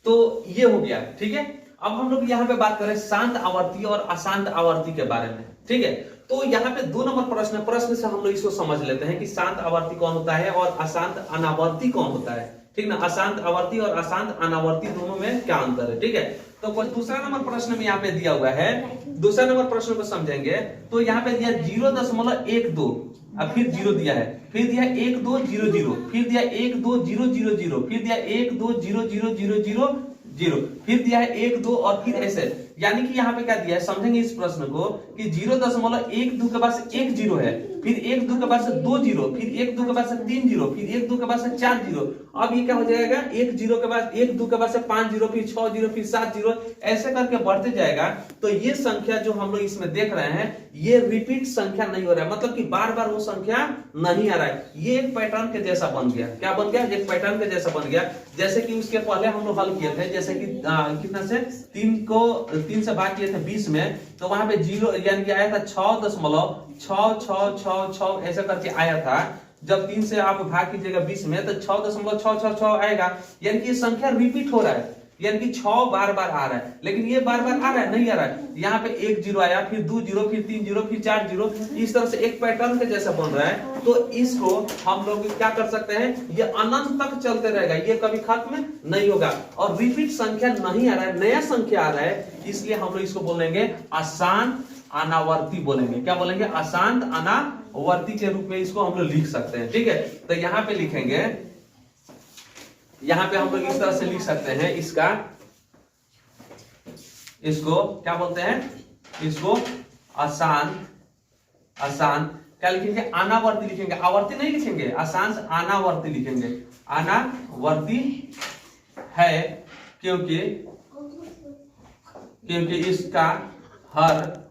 S1: तो ये हो गया। ठीक है, अब हम लोग यहाँ पे बात करें शांत आवर्ती और अशांत आवर्ती के बारे में। ठीक है, तो यहाँ पे 2 नंबर प्रश्न से हम लोग इसको समझ लेते हैं कि शांत आवर्ती कौन होता है और अशांत अनावर्ती कौन होता है। ठीक ना, अशांत आवर्ती और अशांत अनावर्ती दोनों में क्या अंतर है। ठीक है, तो दूसरा नंबर प्रश्न में यहाँ पे दिया हुआ है, दूसरा नंबर प्रश्न को समझेंगे तो यहाँ पे दिया 0.12, अब फिर 0 दिया है, फिर दिया 1200, फिर दिया 12000, फिर दिया 1200000, फिर दिया है 1 2 और फिर ऐसे, यानी कि यहाँ पे क्या दिया है, समझेंगे इस प्रश्न को कि 0.12 के बाद से 1 0 है, फिर 1 2 के बाद से 2 0, फिर 1 2 के बाद से 3 0, फिर 1 2 के बाद से 4 0। अब ये क्या हो जाएगा, 1 0 के बाद 1 2 के बाद से 5 0, फिर 6 0, फिर 7 0, ऐसे करके बढ़ते जाएगा। तो ये संख्या जो हम लोग इसमें देख रहे हैं, ये रिपीट संख्या नहीं हो रहा है, मतलब कि बार बार वो संख्या नहीं आ रहा है। ये एक पैटर्न के जैसा बन गया। क्या बन गया, एक पैटर्न के जैसा बन गया। जैसे कि उसके पहले हम लोग हल किए थे, जैसे कि कितना से 3 से बात किए थे 20 में, तो वहां पे 0 यानी कि आया था 6.666 ऐसा करके आया था। जब 3 से आप भाग कीजिएगा 20 में तो 6.666 आएगा, यानी कि संख्या रिपीट हो रहा है, यानी कि 6 बार बार आ रहा है। लेकिन ये बार बार आ रहा है, नहीं आ रहा है। यहाँ पे 1 0 आया, फिर 2 0, फिर 3 0, फिर 4 0, इस तरह से एक पैटर्न के जैसा बन रहा है। तो इसको हम लोग क्या कर सकते हैं, ये अनंत तक चलते रहेगा, ये कभी खत्म नहीं होगा और रिपीट संख्या नहीं आ रहा है, नया संख्या आ रहा है। इसलिए हम लोग इसको बोलेंगे अशांत अनावर्ती बोलेंगे। क्या बोलेंगे, अशांत अनावर्ती के रूप में इसको हम लोग लिख सकते हैं। ठीक है, तो यहाँ पे लिखेंगे, यहाँ पे हम लोग इस तरह से लिख सकते हैं, इसको क्या बोलते हैं, इसको अशांत क्या लिखेंगे, अनावर्ती लिखेंगे, आवर्ती नहीं लिखेंगे, अशांत अनावर्ती लिखेंगे। अनावर्ती है क्योंकि इसका हर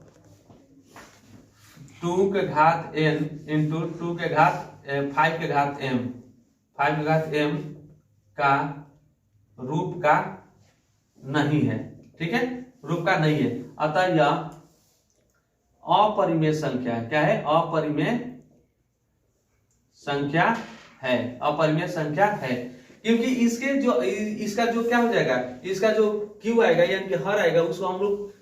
S1: 2 के घात n इंटू 2 के घात 5 के घात m का रूप का नहीं है। ठीक है, रूप का नहीं है, अतः यह अपरिमेय संख्या है। क्या है, अपरिमेय संख्या है, अपरिमेय संख्या है। क्योंकि इसका जो क्या हो जाएगा, इसका जो क्यू आएगा यानी कि हर आएगा, उसको हम लोग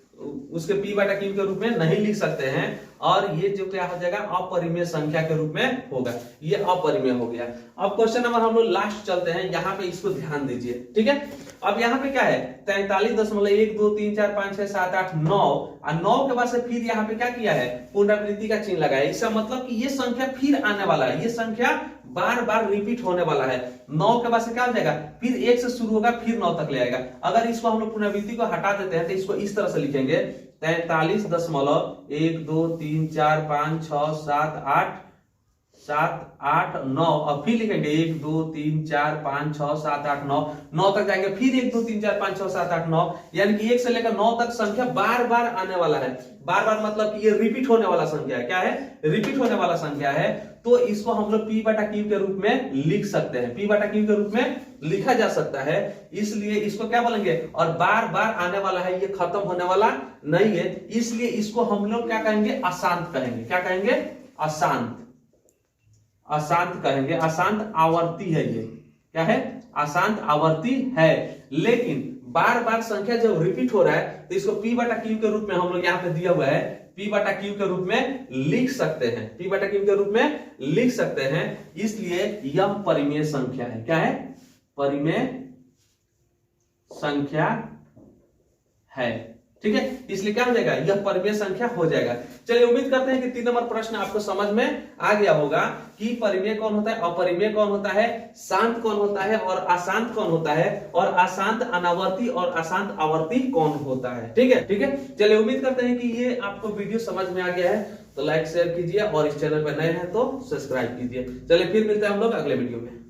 S1: उसके p बटा q के रूप में नहीं लिख सकते हैं, और ये जो क्या हो जाएगा, अपरिमेय संख्या के रूप में होगा, ये अपरिमेय हो गया। अब क्वेश्चन नंबर हम लोग लास्ट चलते हैं, यहाँ पे इसको ध्यान दीजिए। ठीक है, अब यहाँ पे क्या है, 43.1 2 3 4 5 6 7 8 9, और 9 के बाद से फिर यहाँ पे क्या किया है, पुनरावृत्ति का चिन्ह लगाया। इसका मतलब कि ये संख्या फिर आने वाला है, ये संख्या बार बार रिपीट होने वाला है। 9 के बाद से क्या हो जाएगा, फिर 1 से शुरू होगा, फिर 9 तक ले आएगा। अगर इसको हम लोग पुनरावृत्ति को हटा देते हैं तो इसको इस तरह से लिखेंगे, 43.1 2 3 4 5 6 7 8 7 8 9 और फिर लिखेंगे 1 2 3 4 5 6 7 8 9 9 तक जाएंगे, फिर 1 2 3 4 5 6 7 8 9, यानी कि 1 से लेकर 9 तक संख्या बार बार आने वाला है। बार बार मतलब कि ये रिपीट होने वाला संख्या है। क्या है? रिपीट होने वाला संख्या है। तो इसको हम लोग p बटा q के रूप में लिख सकते हैं, p बटा q के रूप में लिखा जा सकता है। इसलिए इसको क्या बोलेंगे, और बार बार आने वाला है, ये खत्म होने वाला नहीं है, इसलिए इसको हम लोग क्या कहेंगे, अशांत कहेंगे। क्या कहेंगे? अशांत। अशांत कहेंगे, अशांत आवर्ती है ये। क्या है? अशांत आवर्ती है। लेकिन बार बार संख्या जब रिपीट हो रहा है तो इसको p बटा q के रूप में हम लोग यहाँ पे दिया हुआ है, p बटा q के रूप में लिख सकते हैं, p बटा q के रूप में लिख सकते हैं। इसलिए यह परिमेय संख्या है। क्या है? परिमेय संख्या है। ठीक है, इसलिए क्या हो जाएगा, यह परिमेय संख्या हो जाएगा। चलिए उम्मीद करते हैं कि 3 नंबर प्रश्न आपको समझ में आ गया होगा कि परिमेय कौन होता है, अपरिमेय कौन होता है, शांत कौन होता है और अशांत कौन होता है, और अशांत अनावर्ती और अशांत आवर्ती कौन होता है। ठीक है, ठीक है। चलिए उम्मीद करते हैं कि ये आपको वीडियो समझ में आ गया है। तो लाइक शेयर कीजिए और इस चैनल पर नए हैं तो सब्सक्राइब कीजिए। चलिए फिर मिलते हैं हम लोग अगले वीडियो में।